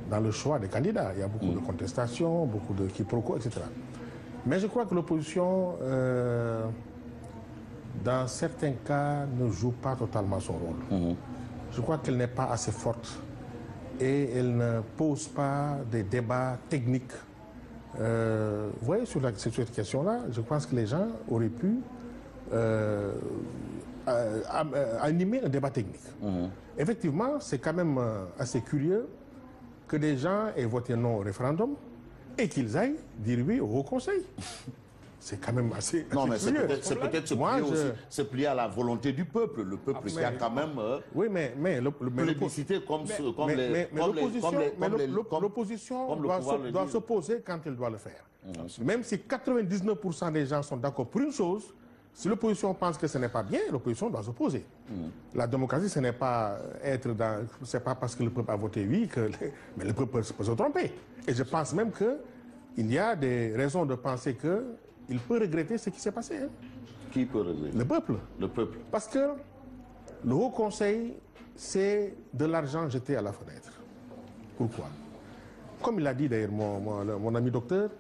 Dans le choix des candidats, il y a beaucoup de contestations, beaucoup de quiproquos, etc. Mais je crois que l'opposition, dans certains cas, ne joue pas totalement son rôle. Je crois qu'elle n'est pas assez forte et elle ne pose pas des débats techniques. Vous voyez, sur cette question-là, je pense que les gens auraient pu animer un débat technique. Effectivement, c'est quand même assez curieux que des gens aient voté non au référendum et qu'ils aillent dire oui au Haut Conseil. C'est quand même assez non, mais c'est peut-être se plier à la volonté du peuple. Le peuple qui a quand même plébiscité l'opposition doit s'opposer quand elle doit le faire. Même si 99% des gens sont d'accord pour une chose, si l'opposition pense que ce n'est pas bien, l'opposition doit s'opposer. La démocratie, ce n'est pas c'est pas parce que le peuple a voté oui mais le peuple peut se tromper. Et je pense même qu'il y a des raisons de penser qu'il peut regretter ce qui s'est passé. Hein. Qui peut régler? Le peuple. Le peuple. Parce que le Haut Conseil, c'est de l'argent jeté à la fenêtre. Pourquoi? Comme il a dit d'ailleurs mon ami docteur,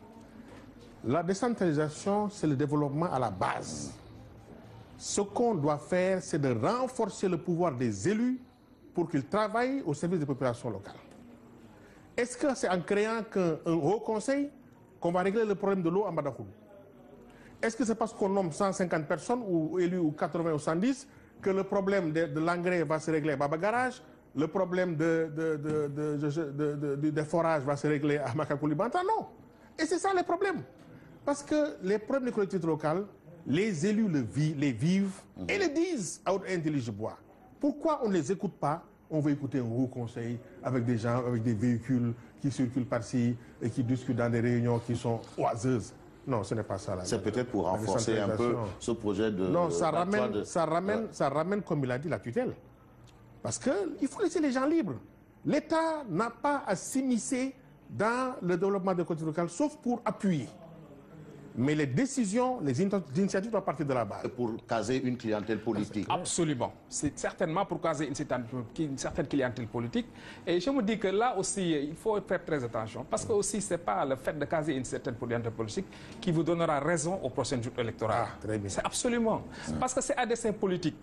la décentralisation, c'est le développement à la base. Ce qu'on doit faire, c'est de renforcer le pouvoir des élus pour qu'ils travaillent au service des populations locales. Est-ce que c'est en créant un Haut Conseil qu'on va régler le problème de l'eau en Badakoum? Est-ce que c'est parce qu'on nomme 150 personnes ou élus ou 80 ou 110 que le problème de l'engrais va se régler à Baba Garage, le problème des forages va se régler à Makakoulibanta? Non. Et c'est ça le problème. Parce que les problèmes des collectivités locales, les élus les vivent et le disent à haute intelligence. Pourquoi on ne les écoute pas? On veut écouter un Haut Conseil avec des gens, avec des véhicules qui circulent par-ci et qui discutent dans des réunions qui sont oiseuses. Non, ce n'est pas ça. C'est peut-être pour renforcer un peu ce projet de... Non, ça ramène, comme il a dit, la tutelle. Parce qu'il faut laisser les gens libres. L'État n'a pas à s'immiscer dans le développement des collectivités locales, sauf pour appuyer. Mais les décisions, les initiatives doivent partir de la base. Pour caser une clientèle politique. Absolument. C'est certainement pour caser une certaine clientèle politique. Et je me dis que là aussi, il faut faire très attention. Parce que aussi, ce n'est pas le fait de caser une certaine clientèle politique qui vous donnera raison aux prochaines joutes électorales. C'est absolument. Parce que c'est à dessein politique.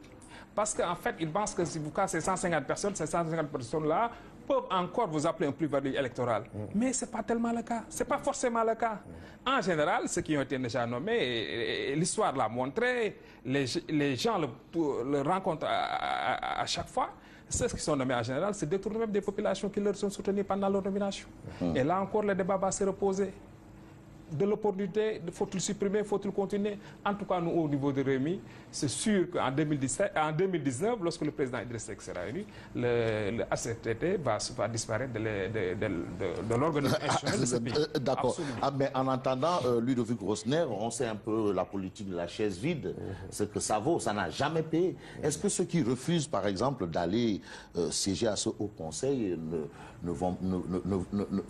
Parce qu'en fait, ils pensent que si vous cassez 150 personnes, ces 150 personnes-là peuvent encore vous appeler un plus-value électoral. Mais ce n'est pas tellement le cas. Ce n'est pas forcément le cas. En général, ceux qui ont été déjà nommés, l'histoire l'a montré, les gens le rencontrent à chaque fois. Ceux qui sont nommés en général, c'est détourner même des populations qui leur sont soutenues pendant leur nomination. Et là encore, le débat va se reposer. De l'opportunité, faut-il supprimer, faut-il continuer? En tout cas, nous, au niveau de Rémi, c'est sûr qu'en 2019, lorsque le président Idriss Seck sera élu, le HCCT va disparaître de l'organisation institutionnelle de ce pays. D'accord. Mais en entendant Ludovic Rosner, on sait un peu la politique de la chaise vide, ce que ça vaut, ça n'a jamais payé. Est-ce que ceux qui refusent, par exemple, d'aller siéger à ce Haut Conseil ne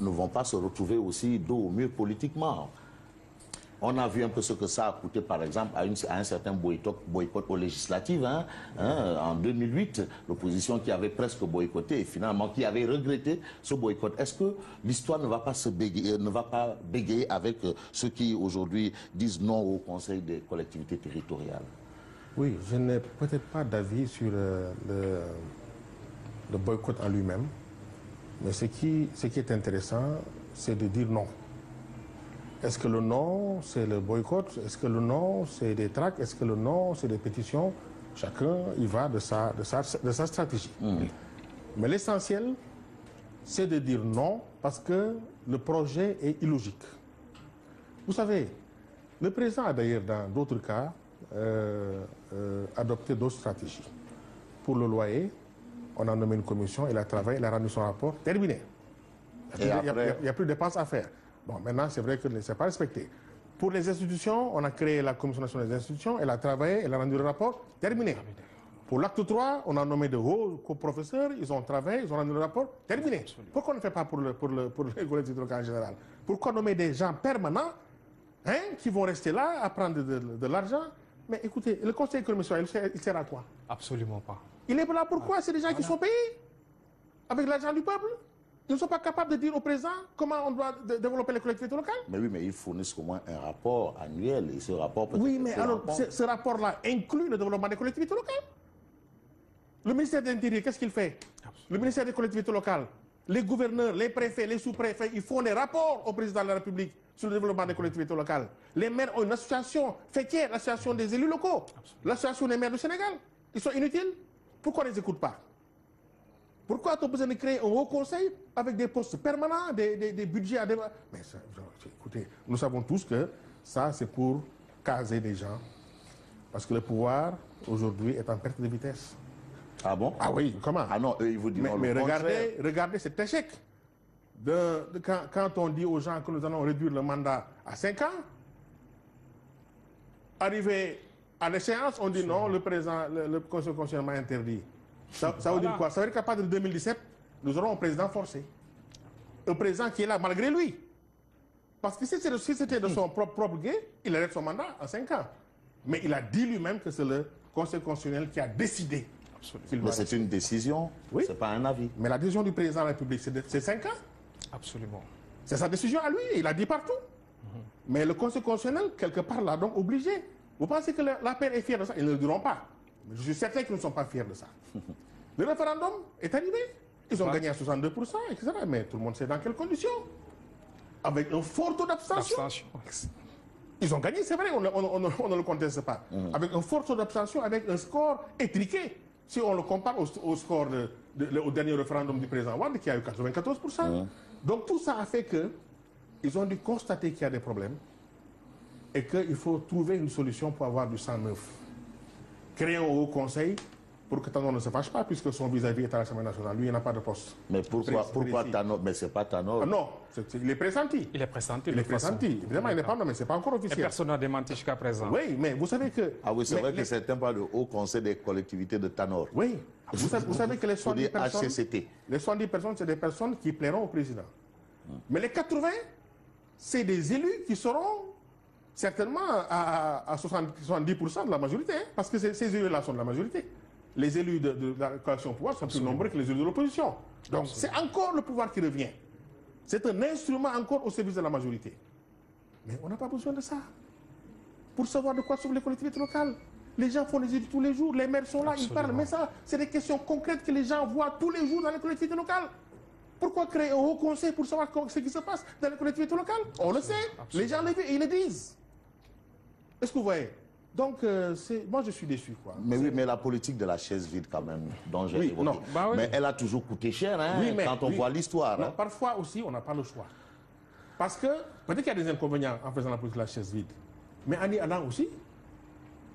vont pas se retrouver aussi dos au mur politiquement? On a vu un peu ce que ça a coûté, par exemple, à un certain boycott aux législatives. En 2008, l'opposition qui avait presque boycotté et finalement qui avait regretté ce boycott. Est-ce que l'histoire ne va pas bégayer avec ceux qui aujourd'hui disent non au Conseil des collectivités territoriales? Oui, je n'ai peut-être pas d'avis sur le boycott en lui-même. Mais ce qui est intéressant, c'est de dire non. Est-ce que le non, c'est le boycott? Est-ce que le non, c'est des tracts? Est-ce que le non, c'est des pétitions? Chacun y va de sa stratégie. Mais l'essentiel, c'est de dire non parce que le projet est illogique. Vous savez, le président a d'ailleurs, dans d'autres cas, adopté d'autres stratégies. Pour le loyer, on a nommé une commission, elle a travaillé, elle a rendu son rapport, terminé. Il n'y a plus de dépenses à faire. Bon, maintenant, c'est vrai que ce n'est pas respecté. Pour les institutions, on a créé la Commission nationale des institutions, elle a travaillé, elle a rendu le rapport, terminé. Pour l'acte 3, on a nommé de hauts professeurs, ils ont travaillé, ils ont rendu le rapport, terminé. Pourquoi on ne fait pas pour les collectivités locales en général? Pourquoi nommer des gens permanents qui vont rester là à prendre de l'argent? Mais écoutez, le Conseil économique social, il sert à quoi? Absolument pas. Il est là pourquoi? C'est des gens qui sont payés avec l'argent du peuple. Ils ne sont pas capables de dire au président comment on doit développer les collectivités locales. Mais oui, mais ils fournissent au moins un rapport annuel. Et ce rapport peut oui, mais alors, ce rapport-là inclut le développement des collectivités locales. Le ministère de l'Intérieur, qu'est-ce qu'il fait? Le ministère des collectivités locales, les gouverneurs, les préfets, les sous-préfets, ils font des rapports au président de la République sur le développement des collectivités locales. Les maires ont une association fêtière, l'association des élus locaux, l'association des maires du Sénégal. Ils sont inutiles. Pourquoi on ne les écoute pas? Pourquoi a-t-on besoin de créer un haut conseil avec des postes permanents, des budgets à débat? Mais ça, écoutez, nous savons tous que ça, c'est pour caser des gens. Parce que le pouvoir, aujourd'hui, est en perte de vitesse. Ah bon? Ah oui, comment? Ah non, eux, ils vous disent non. Mais regardez cet échec. Quand on dit aux gens que nous allons réduire le mandat à 5 ans, arrivé à l'échéance, on dit non, le président, le Conseil constitutionnel m'a interdit. Ça veut dire quoi? Ça veut dire qu'à partir de 2017, nous aurons un président forcé. Un président qui est là malgré lui. Parce que si c'était de son propre gré, il arrête son mandat en 5 ans. Mais il a dit lui-même que c'est le Conseil constitutionnel qui a décidé. Mais c'est une décision, oui. C'est pas un avis. Mais la décision du président de la République, c'est 5 ans. Absolument. C'est sa décision à lui, il a dit partout. Mais le Conseil constitutionnel, quelque part, l'a donc obligé. Vous pensez que l'APR est fier de ça? Ils ne le diront pas. Mais je suis certain qu'ils ne sont pas fiers de ça. Le référendum est arrivé. Ils ont gagné à 62%, etc. Mais tout le monde sait dans quelles conditions. Avec un fort taux d'abstention. Ils ont gagné, c'est vrai, on ne le conteste pas. Avec un fort taux d'abstention, avec un score étriqué. Si on le compare au score au dernier référendum du président Wade, qui a eu 94%. Donc tout ça a fait qu'ils ont dû constater qu'il y a des problèmes et qu'il faut trouver une solution pour avoir du sang neuf. Créer un haut conseil pour que Tanor ne se fâche pas, puisque son vis-à-vis est à l'Assemblée nationale. Lui, il n'a pas de poste. Mais pourquoi Tanor? Mais c'est pas Tanor. Ah non, il est pressenti. Il est pressenti. Il est pressenti. Évidemment, il n'est pas nommé, mais ce n'est pas encore officiel. Et personne n'a démenti jusqu'à présent. Oui, mais vous savez que... Ah oui, c'est vrai que certains parlent de Haut Conseil des collectivités de Tanor. Oui. Vous savez que les 70 personnes... HCCT. Les 70 personnes, c'est des personnes qui plairont au président. Mais les 80, c'est des élus qui seront certainement à 70% de la majorité, hein, parce que ces élus-là sont de la majorité. Les élus de la coalition au pouvoir sont plus nombreux que les élus de l'opposition. Donc c'est encore le pouvoir qui revient. C'est un instrument encore au service de la majorité. Mais on n'a pas besoin de ça. Pour savoir de quoi sont les collectivités locales. Les gens font des études tous les jours, les maires sont là, ils parlent. Mais ça, c'est des questions concrètes que les gens voient tous les jours dans les collectivités locales. Pourquoi créer un haut conseil pour savoir ce qui se passe dans les collectivités locales? On le sait. Les gens ils le disent. Est-ce que vous voyez? Donc, moi, je suis déçu, quoi. Mais oui, mais la politique de la chaise vide, quand même, dont j'ai évoqué. Non. Mais elle a toujours coûté cher, hein, quand on voit l'histoire. Hein. Parfois aussi, on n'a pas le choix. Parce que, peut-être qu'il y a des inconvénients en faisant la politique de la chaise vide. Mais en y allant aussi,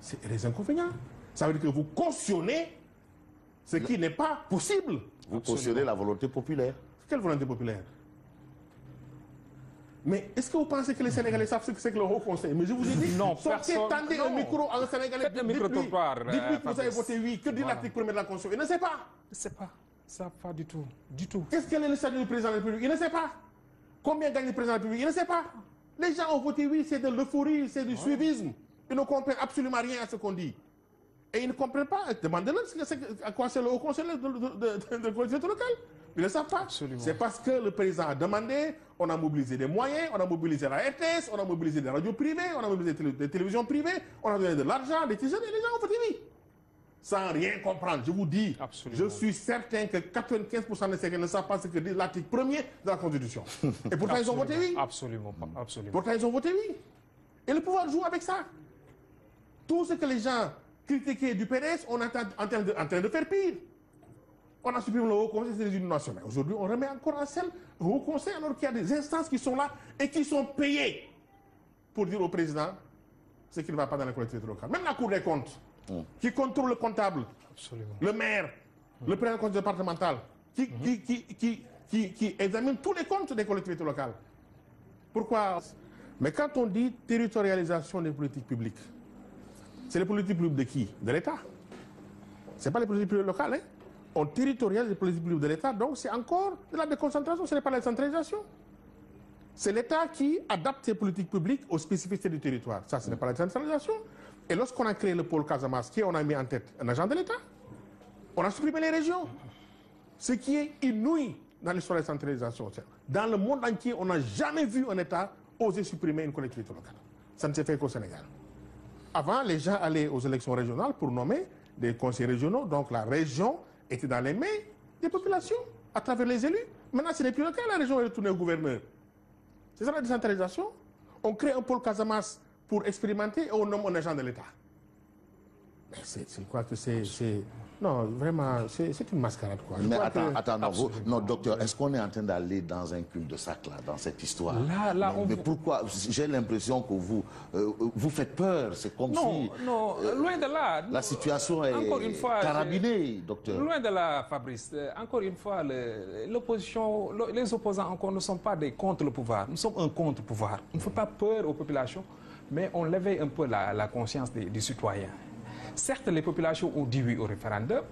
c'est des inconvénients. Ça veut dire que vous cautionnez ce qui n'est pas possible. Vous cautionnez la volonté populaire. Quelle volonté populaire? Mais est-ce que vous pensez que les Sénégalais savent ce que c'est que le Haut Conseil? Mais je vous ai dit, non, tendez un micro à un Sénégalais. Faites un micro-trottoir. Dites-lui que vous avez voté oui. Que dit l'article 1er de la Constitution? Il ne sait pas. Il ne sait pas. Ça, pas du tout. Du tout. Qu'est-ce qu'est le statut du président de la République? Il ne sait pas. Combien gagne le président de la République? Il ne sait pas. Les gens ont voté oui, c'est de l'euphorie, c'est du suivisme. Ils ne comprennent absolument rien à ce qu'on dit. Et ils ne comprennent pas. Demandez-leur à quoi c'est le Haut Conseil de collectivité locale. Ils ne savent pas. C'est parce que le président a demandé, on a mobilisé des moyens, on a mobilisé la RTS, on a mobilisé des radios privées, on a mobilisé des télévisions privées, on a donné de l'argent, des t-shirts, et les gens ont voté oui. Sans rien comprendre. Je vous dis, je suis certain que 95% des Sénégalais ne savent pas ce que dit l'article 1er de la Constitution. Et pourtant, ils ont voté oui. Absolument pas. Absolument. Pourtant, ils ont voté oui. Et le pouvoir joue avec ça. Tout ce que les gens critiquaient du PDS, on est en train de faire pire. On a supprimé le Haut Conseil des Unions nationales. Aujourd'hui, on remet encore en scène le Haut Conseil alors qu'il y a des instances qui sont là et qui sont payées pour dire au président ce qui ne va pas dans la collectivité locale. Même la Cour des comptes, qui contrôle le comptable, le maire, le président du conseil départemental, qui examine tous les comptes des collectivités locales. Pourquoi? Mais quand on dit territorialisation des politiques publiques, c'est les politiques publiques de qui? De l'État. Ce n'est pas les politiques publiques locales, hein? On territorialise les politiques publiques de l'État, donc c'est encore de la déconcentration, ce n'est pas la centralisation. C'est l'État qui adapte ses politiques publiques aux spécificités du territoire. Ça, ce n'est pas la centralisation. Et lorsqu'on a créé le pôle Casamance, qui on a mis en tête? Un agent de l'État. On a supprimé les régions. Ce qui est inouï dans l'histoire de la centralisation. Dans le monde entier, on n'a jamais vu un État oser supprimer une collectivité locale. Ça ne s'est fait qu'au Sénégal. Avant, les gens allaient aux élections régionales pour nommer des conseillers régionaux, donc la région était dans les mains des populations, à travers les élus. Maintenant, ce n'est plus le cas, la région est retournée au gouverneur. C'est ça la décentralisation. On crée un pôle Casamance pour expérimenter et on nomme un agent de l'État. Je crois que c'est... Non, vraiment, c'est une mascarade, quoi. Mais attends, non, docteur, est-ce qu'on est en train d'aller dans un cul-de-sac, là, dans cette histoire? Mais pourquoi? J'ai l'impression que vous faites peur. C'est comme si... Non, loin de là. La situation est carabinée, docteur. Loin de là, Fabrice. Encore une fois, l'opposition, les opposants encore ne sont pas des contre le pouvoir. Nous sommes un contre-pouvoir. On ne fait pas peur aux populations, mais on l'éveille un peu la conscience des citoyens. Certes, les populations ont dit oui au référendum,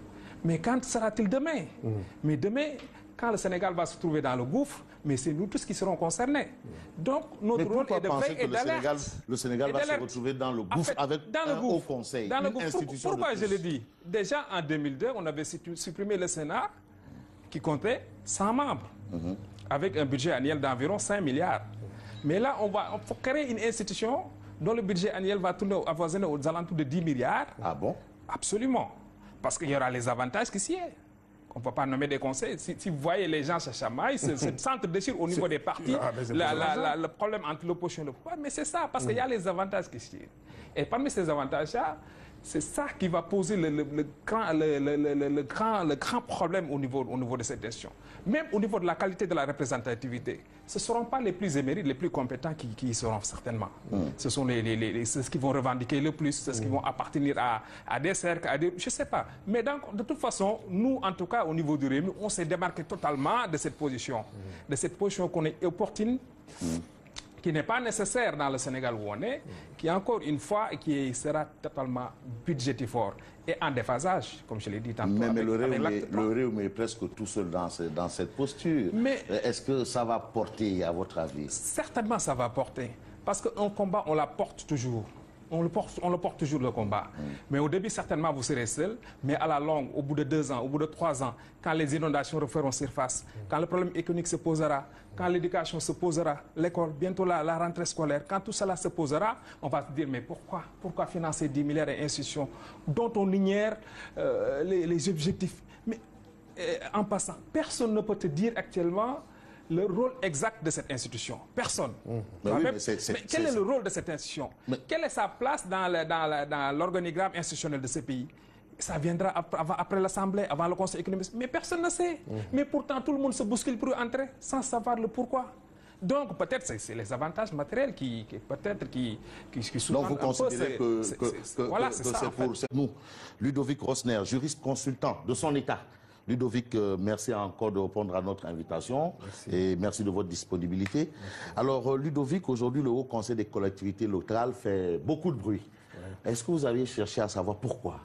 mais quand sera-t-il demain? Mais demain, quand le Sénégal va se trouver dans le gouffre, mais c'est nous tous qui serons concernés. Donc, notre rôle est de veille et d'alerte. Le Sénégal va se retrouver dans le gouffre, en fait, avec un haut conseil, une institution. Pourquoi je le dis? Déjà, en 2002, on avait supprimé le Sénat qui comptait 100 membres, avec un budget annuel d'environ 5 milliards. Mais là, on faut créer une institution dont le budget annuel va tourner avoisiner aux alentours de 10 milliards. Ah bon? Absolument. Parce qu'il y aura les avantages qui s'y est. On ne peut pas nommer des conseils. Si vous voyez les gens se chamaillent, se s'entre-déchirent au niveau des partis, le problème entre l'opposition et le pouvoir. Mais c'est ça, parce qu'il y a les avantages qui s'y est. Et parmi ces avantages-là, c'est ça qui va poser le grand problème au niveau de cette question. Même au niveau de la qualité de la représentativité, ce ne seront pas les plus émérites, les plus compétents qui y seront certainement. Ce sont ceux qui vont revendiquer le plus, ceux qui vont appartenir à des cercles, je ne sais pas. Mais donc, de toute façon, nous, en tout cas, au niveau du Rewmi, on s'est démarqué totalement de cette position. De cette position qu'on est opportune, qui n'est pas nécessaire dans le Sénégal où on est, qui encore une fois qui sera totalement budgétivore et en déphasage, comme je l'ai dit tantôt. Mais le Rewmi est presque tout seul dans cette posture. Est-ce que ça va porter, à votre avis? Certainement, ça va porter. Parce qu'un combat, on la porte toujours. On le porte toujours, le combat. Mais au début, certainement, vous serez seul. Mais à la longue, au bout de 2 ans, au bout de 3 ans, quand les inondations referont surface, quand le problème économique se posera, quand l'éducation se posera, l'école, bientôt la rentrée scolaire, quand tout cela se posera, on va se dire, mais pourquoi financer 10 milliards d'institutions dont on ignore les objectifs? Mais en passant, personne ne peut te dire actuellement le rôle exact de cette institution. Personne. Mais quel est le rôle de cette institution? Quelle est sa place dans l'organigramme institutionnel de ce pays? Ça viendra après l'Assemblée, avant le Conseil économique. Mais personne ne sait. Mais pourtant, tout le monde se bouscule pour entrer sans savoir le pourquoi. Donc, peut-être c'est les avantages matériels qui sous-tendent. Donc, vous considérez que c'est pour nous. Ludovic Rosner, juriste consultant de son État. Ludovic, merci encore de répondre à notre invitation. Merci. Et merci de votre disponibilité. Merci. Alors, Ludovic, aujourd'hui, le Haut Conseil des collectivités locales fait beaucoup de bruit. Ouais. Est-ce que vous avez cherché à savoir pourquoi?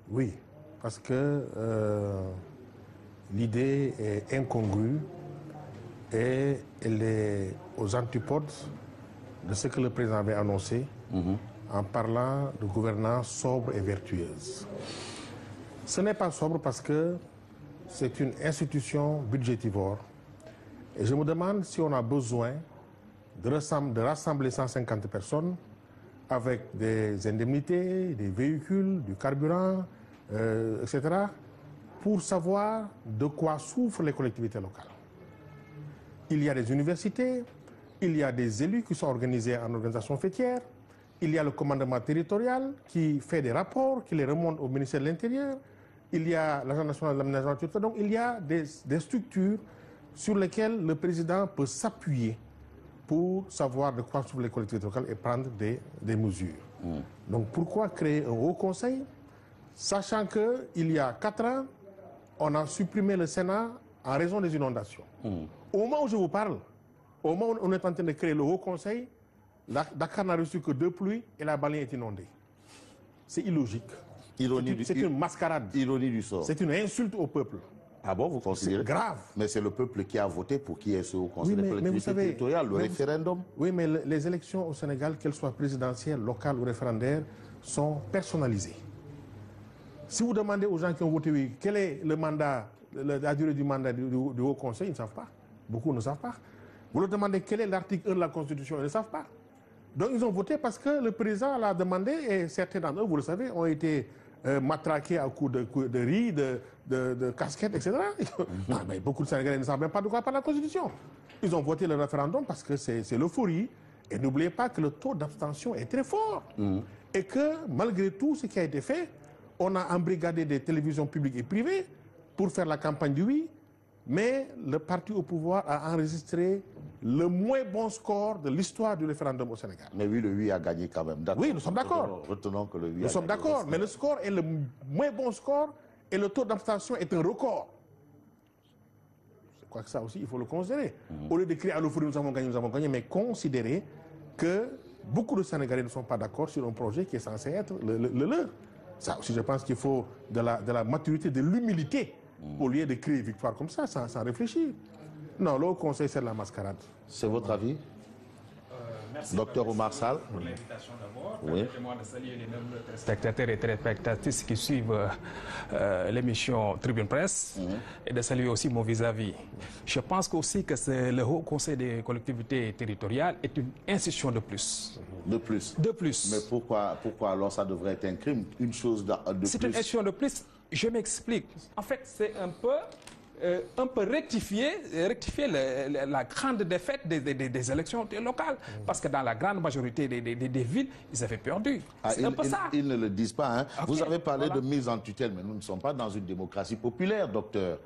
Oui, parce que l'idée est incongrue et elle est aux antipodes de ce que le président avait annoncé en parlant de gouvernance sobre et vertueuse. Ce n'est pas sobre parce que c'est une institution budgétivore. Et je me demande si on a besoin de rassembler 150 personnes avec des indemnités, des véhicules, du carburant, etc., pour savoir de quoi souffrent les collectivités locales. Il y a des universités, il y a des élus qui sont organisés en organisation fêtière, il y a le commandement territorial qui fait des rapports, qui les remonte au ministère de l'Intérieur, il y a l'Agence nationale de l'aménagement du territoire. Donc il y a des structures sur lesquelles le président peut s'appuyer pour savoir de quoi souffrent les collectivités locales et prendre des mesures. Donc pourquoi créer un haut conseil, sachant qu'il y a 4 ans, on a supprimé le Sénat en raison des inondations. Au moment où je vous parle, au moment où on est en train de créer le haut conseil, Dakar n'a reçu que 2 pluies et la Baleine est inondée. C'est illogique. C'est une mascarade. Ironie du sort. C'est une insulte au peuple. Ah bon, vous considérez? C'est grave. Mais c'est le peuple qui a voté pour qui est ce haut conseil des collectivités territoriales, le référendum. Oui, mais les élections au Sénégal, qu'elles soient présidentielles, locales ou référendaires, sont personnalisées. Si vous demandez aux gens qui ont voté oui, quel est le mandat, la durée du mandat du haut conseil, ils ne savent pas. Beaucoup ne savent pas. Vous leur demandez quel est l'article 1 de la Constitution, ils ne savent pas. Donc ils ont voté parce que le président l'a demandé et certains d'entre eux, vous le savez, ont été matraqués à coups de riz, de casquettes, etc. Non, mais beaucoup de Sénégalais ne savent même pas de quoi parle la Constitution. Ils ont voté le référendum parce que c'est l'euphorie. Et n'oubliez pas que le taux d'abstention est très fort. Et que malgré tout ce qui a été fait, on a embrigadé des télévisions publiques et privées pour faire la campagne du oui. Mais le parti au pouvoir a enregistré le moins bon score de l'histoire du référendum au Sénégal. Mais oui, le oui a gagné quand même. Oui, nous sommes d'accord. Retenons que le oui Nous sommes d'accord, mais le score est le moins bon score et le taux d'abstention est un record. Je crois que ça aussi, il faut le considérer. Au lieu de crier à l'euphorie, nous avons gagné, mais considérer que beaucoup de Sénégalais ne sont pas d'accord sur un projet qui est censé être le leur. Ça aussi, je pense qu'il faut de la maturité, de l'humilité Au lieu de crier victoire comme ça, sans réfléchir. Non, le Haut Conseil, c'est de la mascarade. C'est votre avis? Merci, Docteur Oumar Sall. pour l'invitation d'abord. Oui. Permettez-moi de saluer les nombreux téléspectateurs et téléspectatrices qui suivent l'émission Tribune Presse et de saluer aussi mon vis-à-vis. Je pense aussi que le Haut Conseil des collectivités territoriales est une institution de plus. De plus. De plus. Mais pourquoi alors ça devrait être un crime? Une chose de C'est plus. une institution de plus. Je m'explique. En fait, c'est un peu rectifier la grande défaite des élections locales. Parce que dans la grande majorité des villes, ils avaient perdu. C'est un peu ça. Ils ne le disent pas. Hein. Okay, vous avez parlé voilà. de mise en tutelle, mais nous ne sommes pas dans une démocratie populaire, docteur.